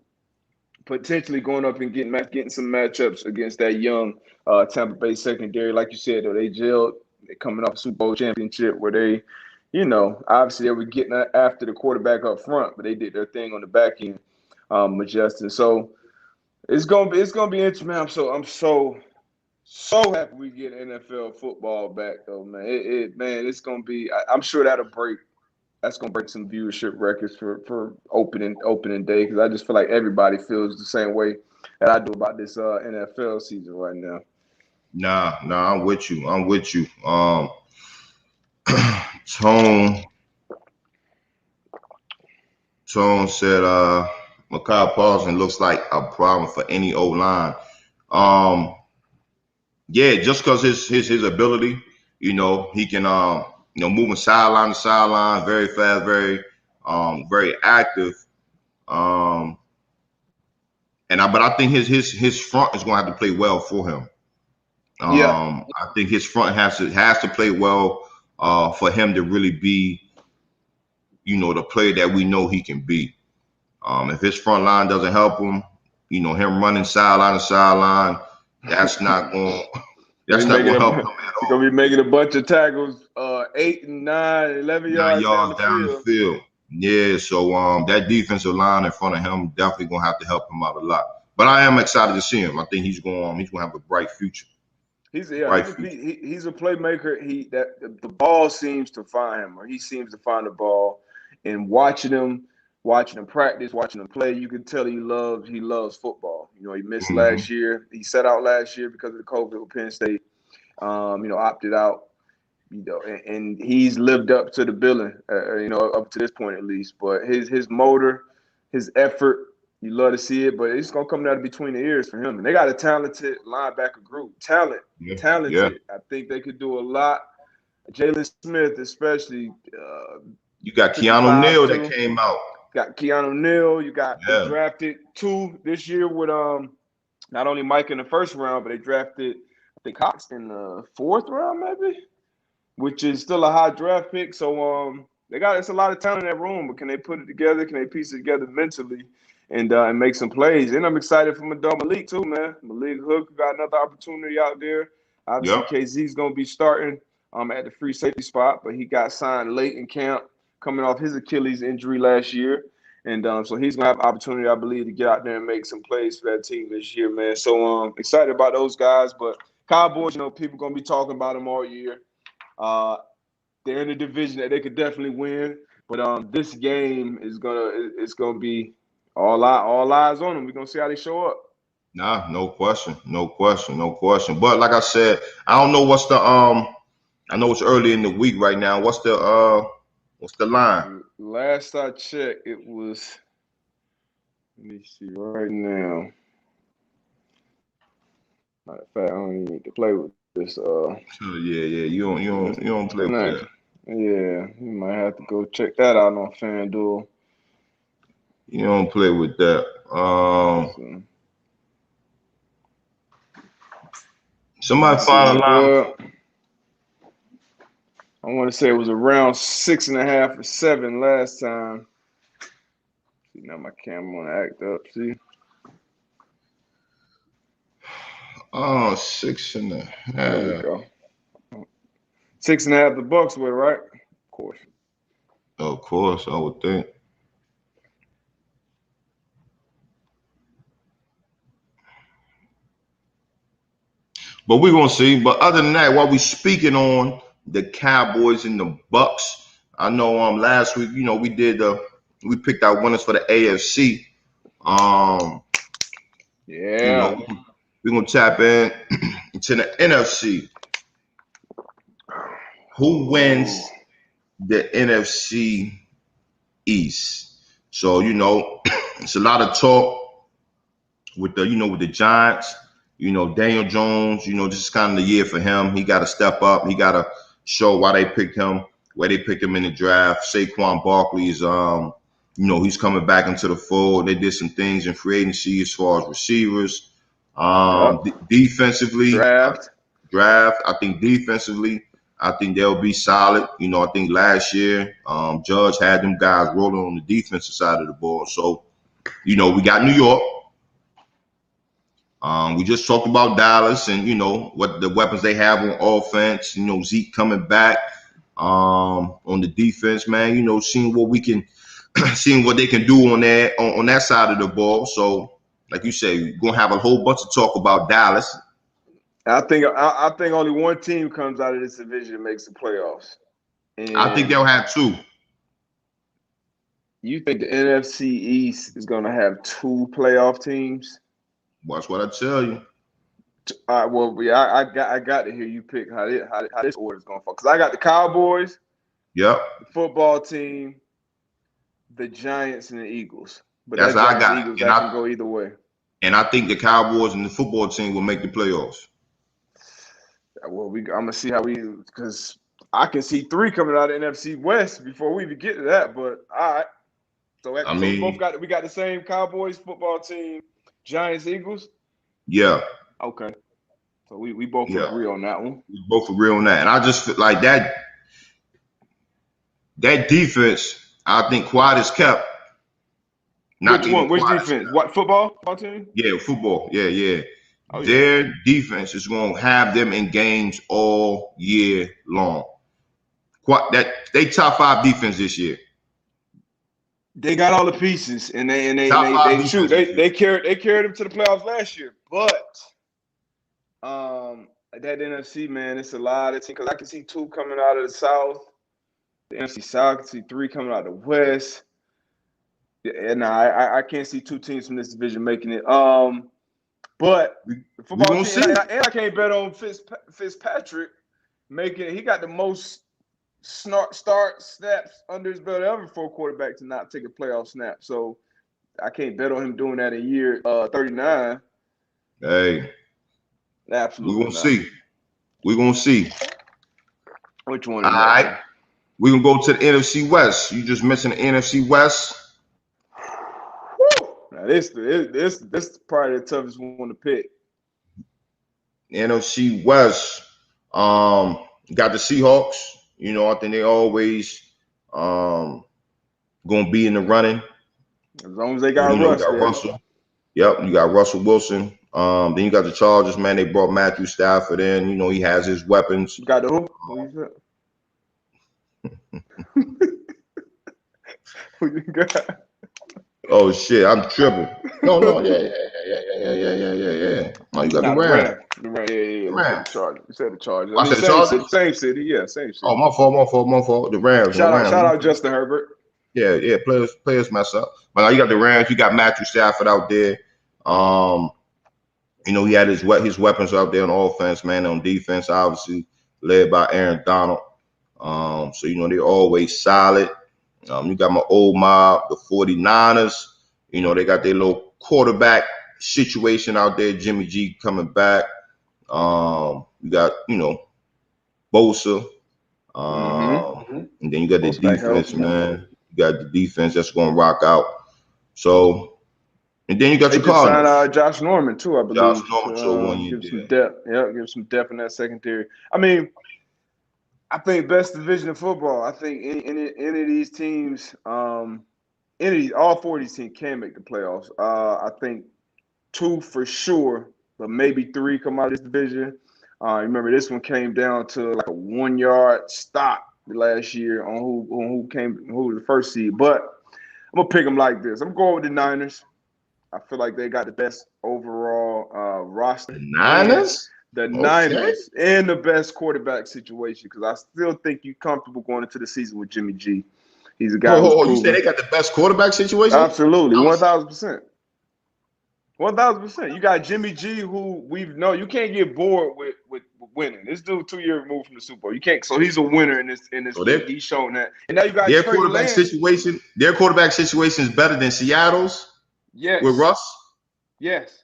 S2: potentially going up and getting some matchups against that young Tampa Bay secondary. Like you said, though, they gelled. They're coming off a Super Bowl championship where they, obviously they were getting after the quarterback up front, but they did their thing on the back end, adjusting. So it's gonna be interesting, man. I'm so happy we get NFL football back, though, man. It's gonna be. I'm sure that's gonna break some viewership records for opening day, because I just feel like everybody feels the same way that I do about this NFL season right now.
S1: Nah, I'm with you. Tone said Micah Parsons looks like a problem for any O-line. Yeah, just because his ability, he can moving sideline to sideline, very fast, very active. But I think his front is going to have to play well for him. I think his front has to play well for him to really be, the player that we know he can be. If his front line doesn't help him, him running sideline to sideline, that's not going. That's not going to help him at all.
S2: He's going to be making a bunch of tackles, 8 and 9, 11 yards down the field.
S1: Yeah, so that defensive line in front of him definitely going to have to help him out a lot. But I am excited to see him. I think he's going to have a bright future.
S2: He's a playmaker. The ball seems to find him, or he seems to find the ball. And watching him practice, watching him play, you can tell he loves football. He missed last year. He sat out last year because of the COVID with Penn State. Opted out. And he's lived up to the billing. Up to this point at least. But his motor, his effort, you love to see it. But it's gonna come down between the ears for him. And they got a talented linebacker group. Talented.
S1: Yeah.
S2: I think they could do a lot. Jalen Smith, especially.
S1: You got Keanu Neal that came out.
S2: Got Keanu Neal. You got they drafted 2 this year with not only Mike in the first round, but they drafted I think Cox in the 4th round maybe, which is still a high draft pick. So it's a lot of talent in that room, but can they put it together? Can they piece it together mentally and make some plays? And I'm excited for Malik too, man. Malik Hook got another opportunity out there. Obviously, KZ's gonna be starting at the free safety spot, but he got signed late in camp, coming off his Achilles injury last year. And so he's going to have an opportunity, I believe, to get out there and make some plays for that team this year, man. So excited about those guys. But Cowboys, people going to be talking about them all year. They're in a division that they could definitely win. But this game is going to be all eyes on them. We're going to see how they show up.
S1: Nah, no question. But like I said, I don't know what's the I know it's early in the week right now. What's the line?
S2: Last I checked, it was. Let me see right now. Matter of fact, I don't even need to play with this.
S1: Yeah. You don't play with that.
S2: Yeah, you might have to go check that out on FanDuel.
S1: You don't play with that. Somebody find a line.
S2: I want to say it was around 6.5 or 7 last time. See, now my camera want to act up. See,
S1: Oh, 6.5.
S2: There we go. 6.5 the Bucks were, right? Of course.
S1: Of course, I would think. But we're gonna see. But other than that, while we speaking on the Cowboys and the Bucks, I know last week, we picked out winners for the AFC.
S2: Yeah.
S1: We're gonna tap in into the NFC. Who wins the NFC East? So, it's a lot of talk with the Giants. Daniel Jones, this is kind of the year for him. He got to step up. He got to show why they picked him, where they picked him in the draft. Saquon Barkley is, he's coming back into the fold. They did some things in free agency as far as receivers. Defensively,
S2: draft.
S1: I think defensively, I think they'll be solid. I think last year, Judge had them guys rolling on the defensive side of the ball. So, we got New York. We just talked about Dallas and, what the weapons they have on offense, Zeke coming back on the defense, man, seeing what we can, seeing what they can do on that side of the ball. So, like you say, we're going to have a whole bunch of talk about Dallas.
S2: I think only one team comes out of this division and makes the playoffs. And
S1: I think they'll have two.
S2: You think the NFC East is going to have two playoff teams?
S1: Watch what I tell you.
S2: All right, well, yeah, I got to hear you pick how this order is going to fall. Because I got the Cowboys,
S1: yep,
S2: the football team, the Giants, and the Eagles. But
S1: that's how I got
S2: Eagles,
S1: it.
S2: That can go either way.
S1: And I think the Cowboys and the football team will make the playoffs.
S2: Well, I'm gonna see how because I can see three coming out of the NFC West before we even get to that. But all right, so we got the same Cowboys football team, Giants, Eagles.
S1: Yeah.
S2: Okay. So we both agree on that one.
S1: We both agree on that, and I just feel like that defense. I think Quad is kept.
S2: Which one? Which defense? What football team?
S1: Yeah, football. Yeah. Their defense is going to have them in games all year long. They top 5 defense this year.
S2: They got all the pieces, and they carried them to the playoffs last year. But that NFC, man, it's a lot of teams. Because I can see 2 coming out of the South, the NFC South. I can see 3 coming out of the West. And I can't see 2 teams from this division making it. But the football team, and I can't bet on Fitzpatrick making it. He got the most start snaps under his belt ever for a quarterback to not take a playoff snap. So I can't bet on him doing that in year 39.
S1: Hey,
S2: absolutely.
S1: We're gonna see.
S2: Which one?
S1: All right, we're gonna go to the NFC West. You just mentioned the NFC West.
S2: Now this probably the toughest one to pick.
S1: NFC West, got the Seahawks. I think they always gonna be in the running.
S2: As long as they got
S1: Russell. Yep, you got Russell Wilson. Then you got the Chargers, man. They brought Matthew Stafford in. He has his weapons.
S2: You got the who? Who you got?
S1: Oh shit, I'm tripping. No, yeah. Oh, you got the Rams.
S2: The Rams. You said the Chargers.
S1: I said the Chargers.
S2: Same city, yeah, same city.
S1: Oh, my fault. The Rams.
S2: Shout out Justin Herbert.
S1: Yeah. Players mess up. But now you got the Rams. You got Matthew Stafford out there. He had his weapons out there on offense, man. On defense, obviously led by Aaron Donald. So they're always solid. You got my old mob, the 49ers. They got their little quarterback situation out there. Jimmy G coming back. You got, Bosa. And then you got the defense, man. You got the defense that's going to rock out. So, and then you got your Cardinals.
S2: Signed Josh Norman too, I believe.
S1: Josh Norman, 1 year.
S2: Give some depth. Yeah, give some depth in that secondary. I mean, I think best division of football. I think any of these teams, all 4 of these teams can make the playoffs. I think 2 for sure. but maybe 3 come out of this division. Remember, this one came down to like a 1-yard stop last year on who was the first seed. But I'm gonna pick them like this. I'm going with the Niners. I feel like they got the best overall roster.
S1: Niners?
S2: The Niners in the best quarterback situation, because I still think you're comfortable going into the season with Jimmy G. He's a guy who's proven.
S1: You say they got the best quarterback situation?
S2: Absolutely, 1,000%. 1,000%. You got Jimmy G, who you can't get bored with winning. This dude 2 years removed from the Super Bowl. You can't. So he's a winner in this league. He's shown that. And now you got
S1: their
S2: Trey
S1: quarterback
S2: Lance.
S1: situation. Their quarterback situation is better than Seattle's.
S2: Yes.
S1: With Russ.
S2: Yes.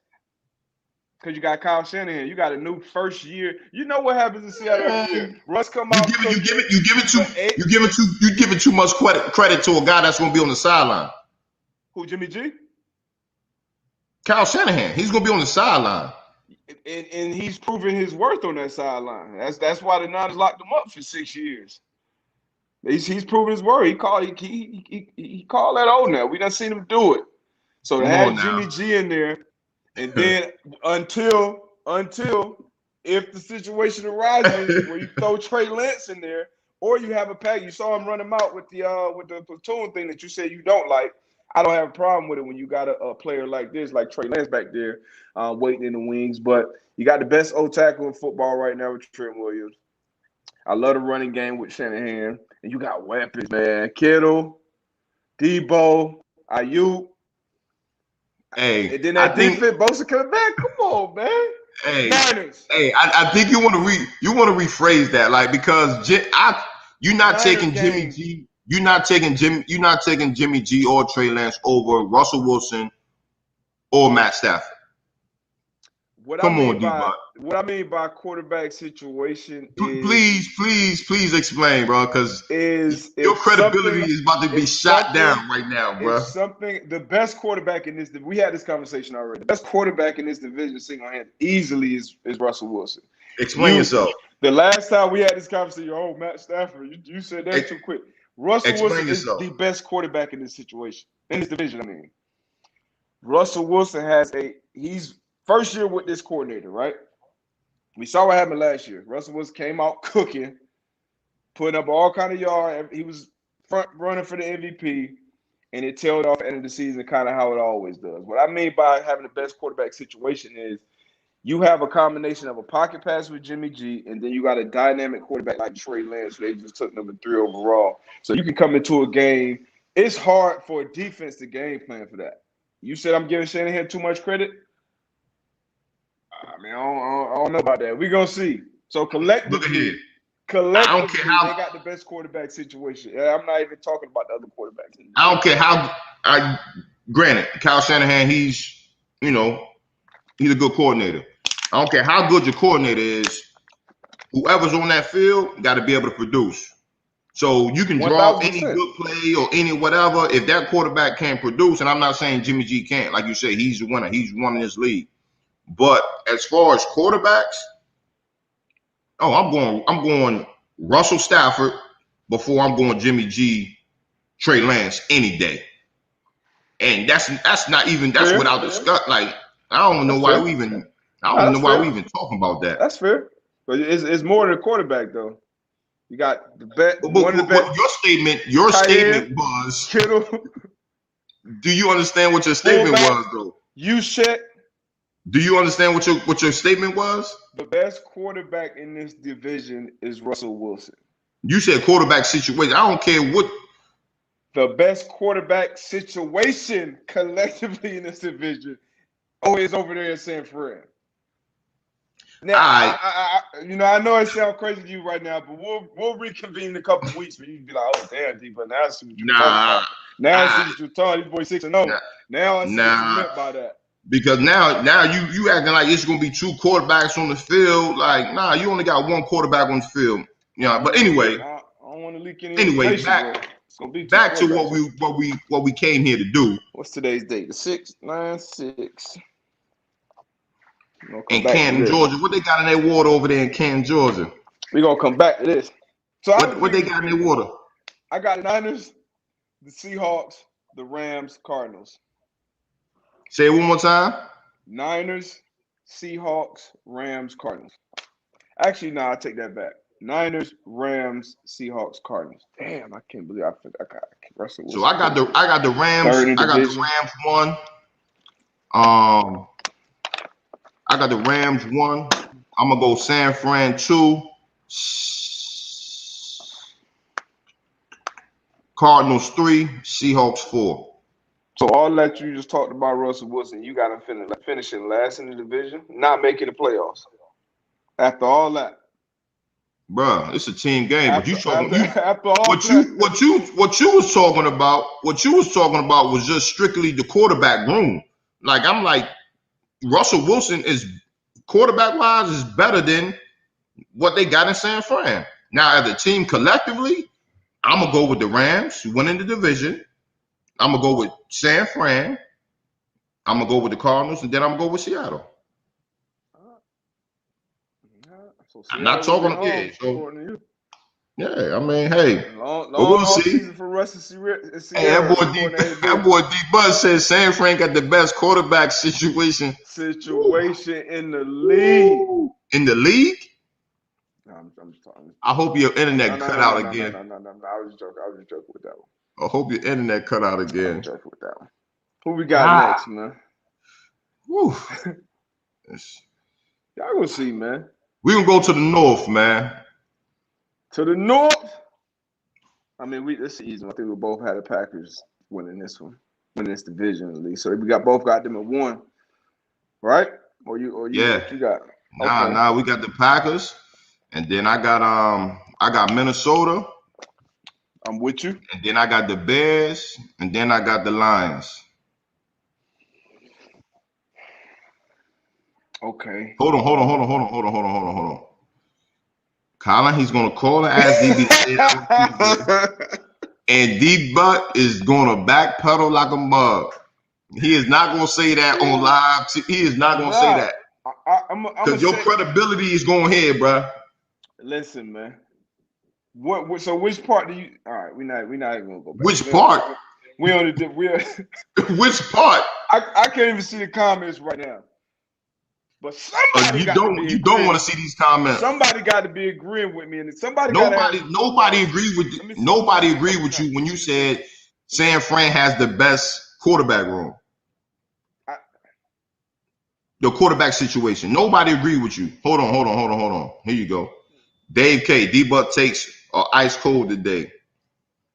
S2: Because you got Kyle Shanahan. You got a new first year. You know what happens in Seattle every year. Russ come out.
S1: You give it too much credit to a guy that's going to be on the sideline.
S2: Who, Jimmy G?
S1: Kyle Shanahan. He's going to be on the sideline.
S2: And he's proven his worth on that sideline. That's why the Niners locked him up for 6 years. He's proven his worth. He called that old now. We done seen him do it. So to have Jimmy G in there, and then until if the situation arises where you throw Trey Lance in there, or you have a pack, you saw him run him out with the platoon thing that you said you don't like. I don't have a problem with it when you got a player like this, like Trey Lance back there, waiting in the wings. But you got the best O tackle in football right now with Trent Williams. I love the running game with Shanahan, and you got weapons, man. Kittle, Debo, Ayuk.
S1: Hey,
S2: and then that defense, Bosa coming back. Come on, man.
S1: Hey,
S2: Niners.
S1: Hey, I think you want to rephrase that, like, because you're not
S2: Niners
S1: taking
S2: game.
S1: Jimmy G. You're not taking Jimmy G or Trey Lance over Russell Wilson or Matt Stafford. What I
S2: mean by quarterback situation
S1: is please explain, bro, because your credibility is about to be shot down right now, bro.
S2: The best quarterback in this, we had this conversation already. The best quarterback in this division, single-handed, easily is Russell Wilson.
S1: Explain yourself.
S2: The last time we had this conversation, Matt Stafford, you said that too quick. Russell Wilson is the best quarterback in this situation, in this division. I mean, Russell Wilson he's first year with this coordinator, right? We saw what happened last year. Russell Wilson came out cooking, putting up all kind of yards. He was front running for the MVP, and it tailed off at the end of the season, kind of how it always does. What I mean by having the best quarterback situation is you have a combination of a pocket pass with Jimmy G, and then you got a dynamic quarterback like Trey Lance, who they just took number 3 overall. So you can come into a game. It's hard for a defense to game plan for that. You said I'm giving Shanahan too much credit? I mean, I don't know about that. We're going to see. So collectively, they got the best quarterback situation. I'm not even talking about the other quarterbacks.
S1: I don't care how granted, Kyle Shanahan, he's a good coordinator. I don't care how good your coordinator is. Whoever's on that field got to be able to produce. So you can draw 1,000%. Any good play or any whatever. If that quarterback can't produce, and I'm not saying Jimmy G can't, like you say, he's the winner. He's won in this league. But as far as quarterbacks, I'm going Russell Stafford before I'm going Jimmy G, Trey Lance any day. And that's not even without discuss. Like, I don't know why we even talking about that.
S2: That's fair. But it's more than a quarterback though. You got the bet. One of the best.
S1: Your statement was
S2: Kittle.
S1: Do you understand what your statement was though? Do you understand what your statement was?
S2: The best quarterback in this division is Russell Wilson.
S1: You said quarterback situation. I don't care what.
S2: The best quarterback situation collectively in this division is over there in San Fran. Now, I know it sounds crazy to you right now, but we'll reconvene in a couple of weeks where you can be like, oh, damn, D, but now I see what you're talking about. Now I see what you're talking. These boys 6-0. Now I see what you meant by that.
S1: Because now you acting like it's gonna be 2 quarterbacks on the field. Like, nah, you only got 1 quarterback on the field. But anyway,
S2: I don't want to leak any
S1: information. Back to what we came here to do.
S2: What's today's date? The 6th, 9/6.
S1: In Canton, Georgia. What they got in their water over there in Canton, Georgia?
S2: We're gonna come back to this. So
S1: what they got in their water?
S2: I got the Niners, the Seahawks, the Rams, Cardinals.
S1: Say it one more time.
S2: Niners, Seahawks, Rams, Cardinals. Actually, no, I take that back. Niners, Rams, Seahawks, Cardinals. Damn, I can't believe I got Russell Wilson.
S1: So I got the Rams.
S2: Third in
S1: I got the
S2: division.
S1: Rams one. I got the Rams one. I'm gonna go San Fran 2. Cardinals 3. Seahawks 4.
S2: So all that you just talked about Russell Wilson, you got him finishing last in the division, not making the playoffs. After all that,
S1: Bruh, it's a team game.
S2: after,
S1: But you talking
S2: after all
S1: what you was talking about? What you was talking about was just strictly the quarterback room. Like I'm like, Russell Wilson is quarterback wise is better than what they got in San Fran. Now, as a team collectively, I'm gonna go with the Rams winning the division. I'm gonna go with San Fran. I'm gonna go with the Cardinals, and then I'm gonna go with Seattle.
S2: So
S1: I'm not talking. Yeah, I mean, hey,
S2: long
S1: we'll see.
S2: For Russ and
S1: Hey, that boy D Buzz says San Fran got the best quarterback situation
S2: in the league.
S1: In the league?
S2: No, I'm just talking.
S1: I hope your internet cut out again.
S2: No. I was just joking with that one.
S1: I hope your internet cut out again.
S2: I was joking with that one. Who we got next, man?
S1: Woo.
S2: Y'all gonna see, man.
S1: We gonna go to the north, man.
S2: To the north. I mean, this is easy. I think we both had the Packers winning this one, winning this division at least. So we both got them at 1, right? Or you
S1: Yeah.
S2: What you got?
S1: Nah, we got the Packers, and then I got Minnesota.
S2: I'm with you.
S1: And then I got the Bears, and then I got the Lions.
S2: Okay.
S1: Hold on. Colin, he's gonna call and ask DB. And D-Butt is gonna backpedal like a mug. He is not gonna say that on live. He is not gonna say that. Because your credibility is going here, bro.
S2: Listen, man. What? So which part do you? All right, we're not even gonna go back.
S1: Which part?
S2: We on
S1: Which part?
S2: I can't even see the comments right now. But somebody
S1: you don't want to see these comments.
S2: Somebody got to be agreeing with me, and
S1: nobody agreed with you. Nobody agreed with you when you said San Fran has the best quarterback room. The quarterback situation. Nobody agreed with you. Hold on. Here you go. Dave K. D-Buck takes ice cold today.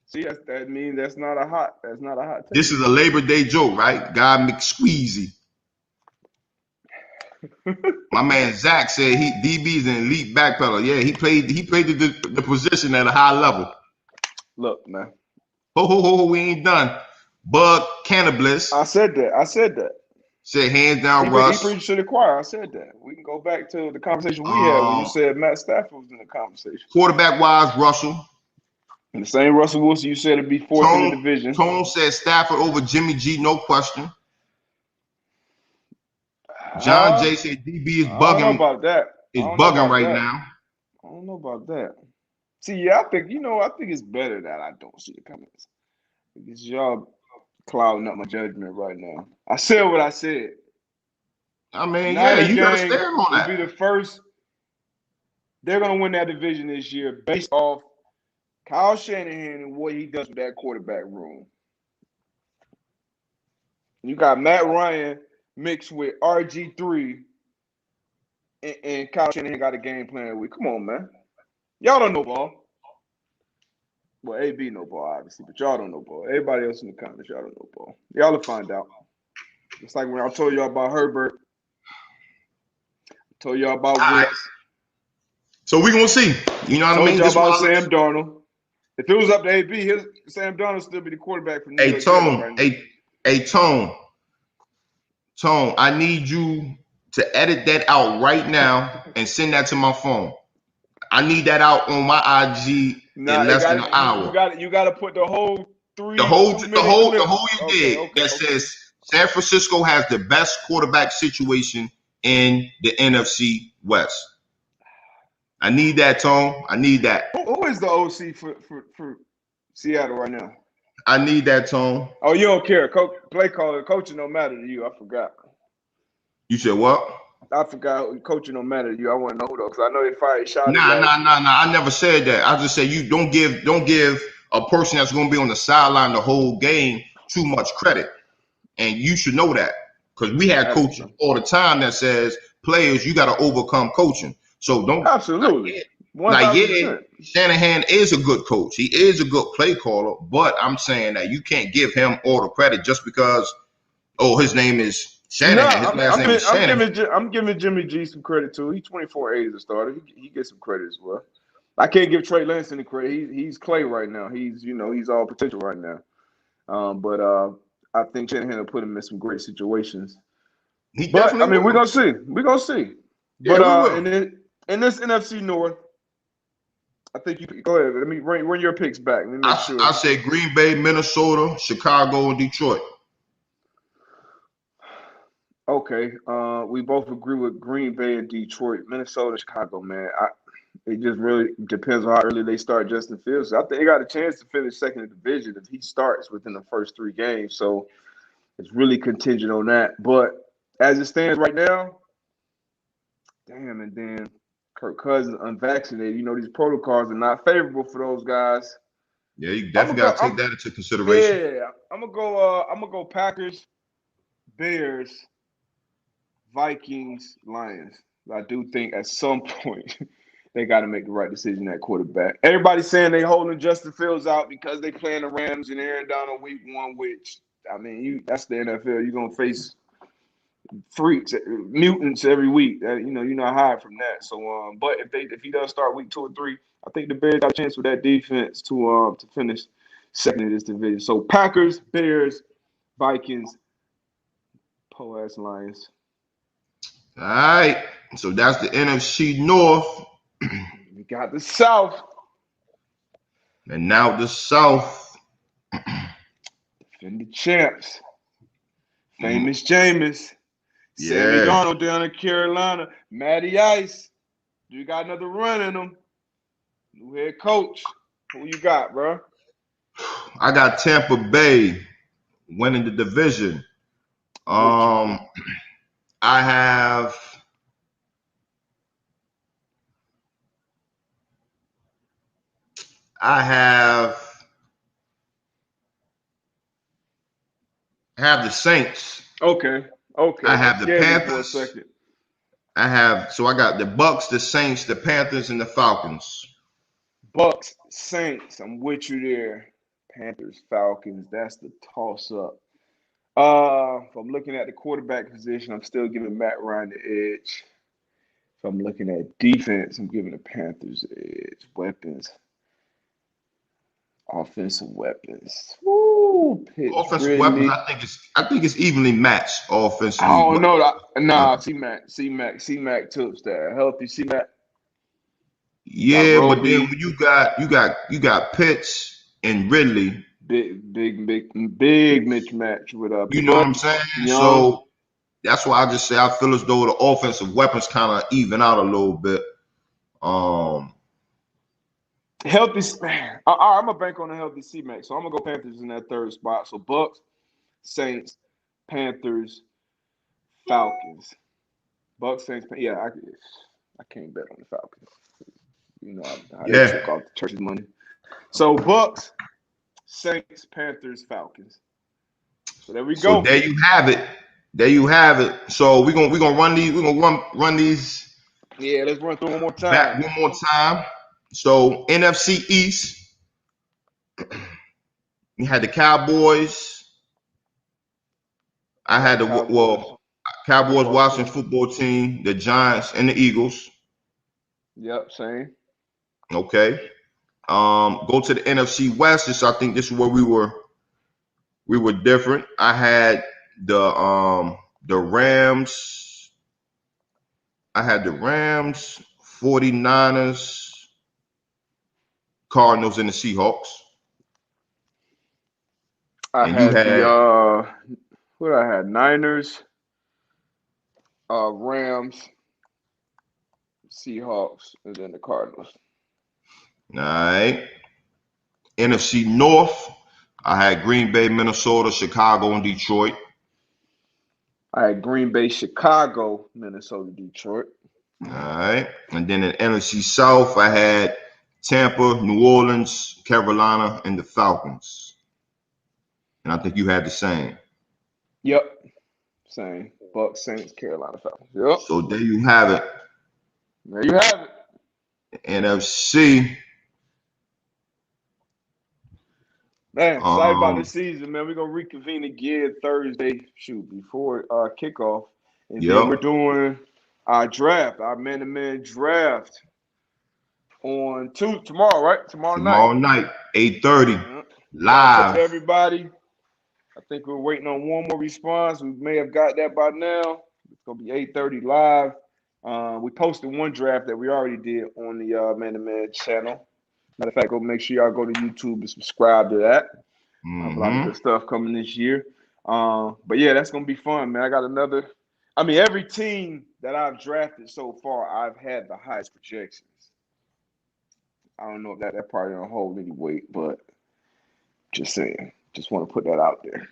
S2: See, that means that's not a hot take.
S1: This is a Labor Day joke, right? Guy McSqueezy. My man Zach said DB's an elite backpedaler. Yeah, he played the position at a high level.
S2: Look, man.
S1: We ain't done. Bug Cannabis.
S2: I said that.
S1: Said hands down, Russ.
S2: He preached to the choir. I said that. We can go back to the conversation we had when you said Matt Stafford was in the conversation.
S1: Quarterback wise, Russell.
S2: And the same Russell Wilson you said it'd be fourth in the division.
S1: Tone said Stafford over Jimmy G, no question. John J said DB is bugging.
S2: I don't know about that.
S1: It's bugging right now.
S2: I don't know about that. See, yeah, I think it's better that I don't see the comments. Because y'all clouding up my judgment right now. I said what I said.
S1: I mean, yeah, you gotta stand on that.
S2: Be the first. They're gonna win that division this year based off Kyle Shanahan and what he does with that quarterback room. You got Matt Ryan mixed with RG3, and Kyle Shanahan got a game plan with. Come on, man. Y'all don't know ball. Well, AB know ball, obviously, but y'all don't know ball. Everybody else in the comments, y'all don't know ball. Y'all will find out. It's like when I told y'all about Herbert. I told y'all about Wentz.
S1: So we're going to see. You know what I mean?
S2: Told y'all about Sam Darnold. If it was up to AB, Sam Darnold still be the quarterback for New York.
S1: Tone, I need you to edit that out right now and send that to my phone. I need that out on my IG in less than an hour.
S2: You got to put the whole three.
S1: The whole you did that says San Francisco has the best quarterback situation in the NFC West. I need that, Tone. I need that.
S2: Who is the OC for Seattle right now?
S1: I need that, Tone.
S2: Oh, you don't care. Play caller, coaching don't matter to you. I forgot.
S1: You said what?
S2: I forgot coaching don't matter to you. I want to know who though, because I know they fired Shotty
S1: Nah.
S2: last year.
S1: I never said that. I just said you don't give a person that's going to be on the sideline the whole game too much credit, and you should know that because we had coaches all the time that says players you got to overcome coaching. So don't
S2: absolutely
S1: 1,000%.
S2: 1,000%.
S1: Shanahan is a good coach. He is a good play caller, but I'm saying that you can't give him all the credit just because his name is Shanahan. His last name is Shanahan.
S2: I'm giving Jimmy G some credit too. He's 24-8 as a starter. He gets some credit as well. I can't give Trey Lance any credit. He's Clay right now. He's all potential right now. But I think Shanahan will put him in some great situations. But I mean, we're gonna see. We're gonna see. But in this NFC North, I think you go ahead. Let me run your picks back. Let me make sure.
S1: I say Green Bay, Minnesota, Chicago, and Detroit.
S2: Okay. We both agree with Green Bay and Detroit. Minnesota, Chicago, man. It just really depends on how early they start Justin Fields. I think they got a chance to finish second in the division if he starts within the first 3 games. So it's really contingent on that. But as it stands right now, damn, and then Kirk Cousins unvaccinated. These protocols are not favorable for those guys.
S1: Yeah, you definitely got to take that into consideration.
S2: Yeah, I'm gonna go Packers, Bears, Vikings, Lions. I do think at some point they got to make the right decision at quarterback. Everybody's saying they holding Justin Fields out because they playing the Rams and Aaron Donald week 1, which I mean, that's the NFL. You're gonna face freaks, mutants every week. You're not hide from that. So, but if he does start week 2 or 3, I think the Bears got a chance with that defense to finish second in this division. So Packers, Bears, Vikings, Po-ass Lions.
S1: All right. So that's the NFC North.
S2: We got the South.
S1: And now the South.
S2: Defending champs. Famous Jameis. Sammy Darnold down in Carolina. Matty Ice. You got another run in them. New head coach. Who you got, bro?
S1: I got Tampa Bay winning the division. I have the Saints.
S2: Okay.
S1: I have the Panthers.
S2: For a second.
S1: I got the Bucks, the Saints, the Panthers, and the Falcons.
S2: Bucks, Saints. I'm with you there. Panthers, Falcons. That's the toss-up. If I'm looking at the quarterback position, I'm still giving Matt Ryan the edge. If I'm looking at defense, I'm giving the Panthers the edge. Weapons. Offensive weapons. Woo,
S1: offensive weapons, I think it's evenly matched offensively.
S2: I don't know. Nah, C-Mac tips that. Healthy C-Mac.
S1: Yeah, but then when you got Pitts and Ridley.
S2: Big mismatch with
S1: you know what I'm saying? Young. So that's why I just say I feel as though the offensive weapons kind of even out a little bit.
S2: Healthy, I'm a bank on a healthy C-Mac, so I'm gonna go Panthers in that third spot. So Bucks, Saints, Panthers, Falcons. Bucks, Saints, yeah, I can't bet on the Falcons. They took off the church's money. So Bucks, Saints, Panthers, Falcons. So there we go.
S1: So there you have it. So we're gonna run these. We're gonna run these.
S2: Yeah, let's run through one more time.
S1: Back one more time. So NFC East, we had the Cowboys. I had the Cowboys Washington football team, the Giants, and the Eagles.
S2: Yep, same.
S1: Okay. Go to the NFC West. I think this is where we were different. I had the Rams. I had the Rams, 49ers, Cardinals, and the Seahawks.
S2: I had Niners, Rams, Seahawks, and then the Cardinals.
S1: All right. NFC North, I had Green Bay, Minnesota, Chicago, and Detroit.
S2: I had Green Bay, Chicago, Minnesota, Detroit.
S1: All right. And then in NFC South, I had Tampa, New Orleans, Carolina, and the Falcons. And I think you had the same.
S2: Yep. Same. Bucks, Saints, Carolina, Falcons. Yep.
S1: So there you have it.
S2: There you have it.
S1: NFC.
S2: Man, excited about this season, man. We're gonna reconvene again Thursday, before kickoff. And then we're doing our draft, our man-to-man draft on tomorrow, right? Tomorrow
S1: night, 8:30, live.
S2: Everybody. I think we're waiting on one more response. We may have got that by now. It's gonna be 8:30 live. We posted one draft that we already did on the Man-to-Man channel. Matter of fact, go make sure y'all go to YouTube and subscribe to that. A lot of good stuff coming this year. But yeah, that's gonna be fun, man. I got another. I mean, every team that I've drafted so far, I've had the highest projections. I don't know if that probably don't hold any weight, but just saying. Just want to put that out there.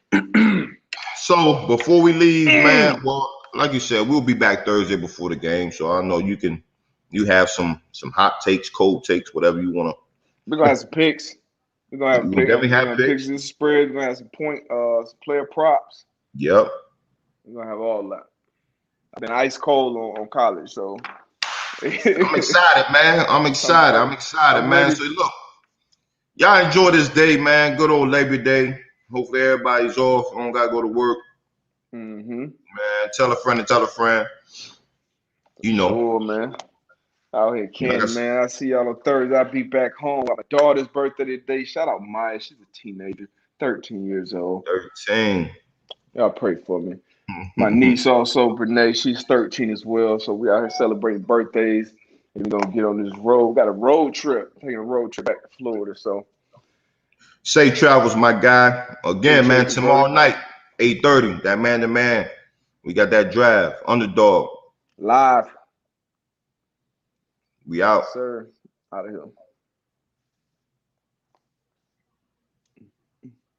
S1: So before we leave, man, well, like you said, we'll be back Thursday before the game. So I know you have some hot takes, cold takes, whatever you want to.
S2: We're gonna have some picks. We're gonna have picks.
S1: Definitely have picks.
S2: This spread. We're gonna have some some player props.
S1: Yep.
S2: We're gonna have all that. I've been ice cold on college, so
S1: I'm excited, man. I'm excited, man. So look, y'all enjoy this day, man. Good old Labor Day. Hopefully everybody's off. Don't gotta go to work. Man, tell a friend and tell a friend. You know.
S2: Sure, man. Out here, Candy, man. I see y'all on Thursday. I'll be back home. My daughter's birthday today. Shout out Maya. She's a teenager, 13 years old.
S1: 13.
S2: Y'all pray for me. My niece also, Brene, she's 13 as well. So we out here celebrating birthdays. And we're going to get on this road. We got a road trip. Taking a road trip back to Florida. So
S1: safe travels, my guy. Again, man, tomorrow night, 8:30, that man-to-man. We got that draft. Underdog.
S2: Live.
S1: We out.
S2: Yes, sir. Out of here.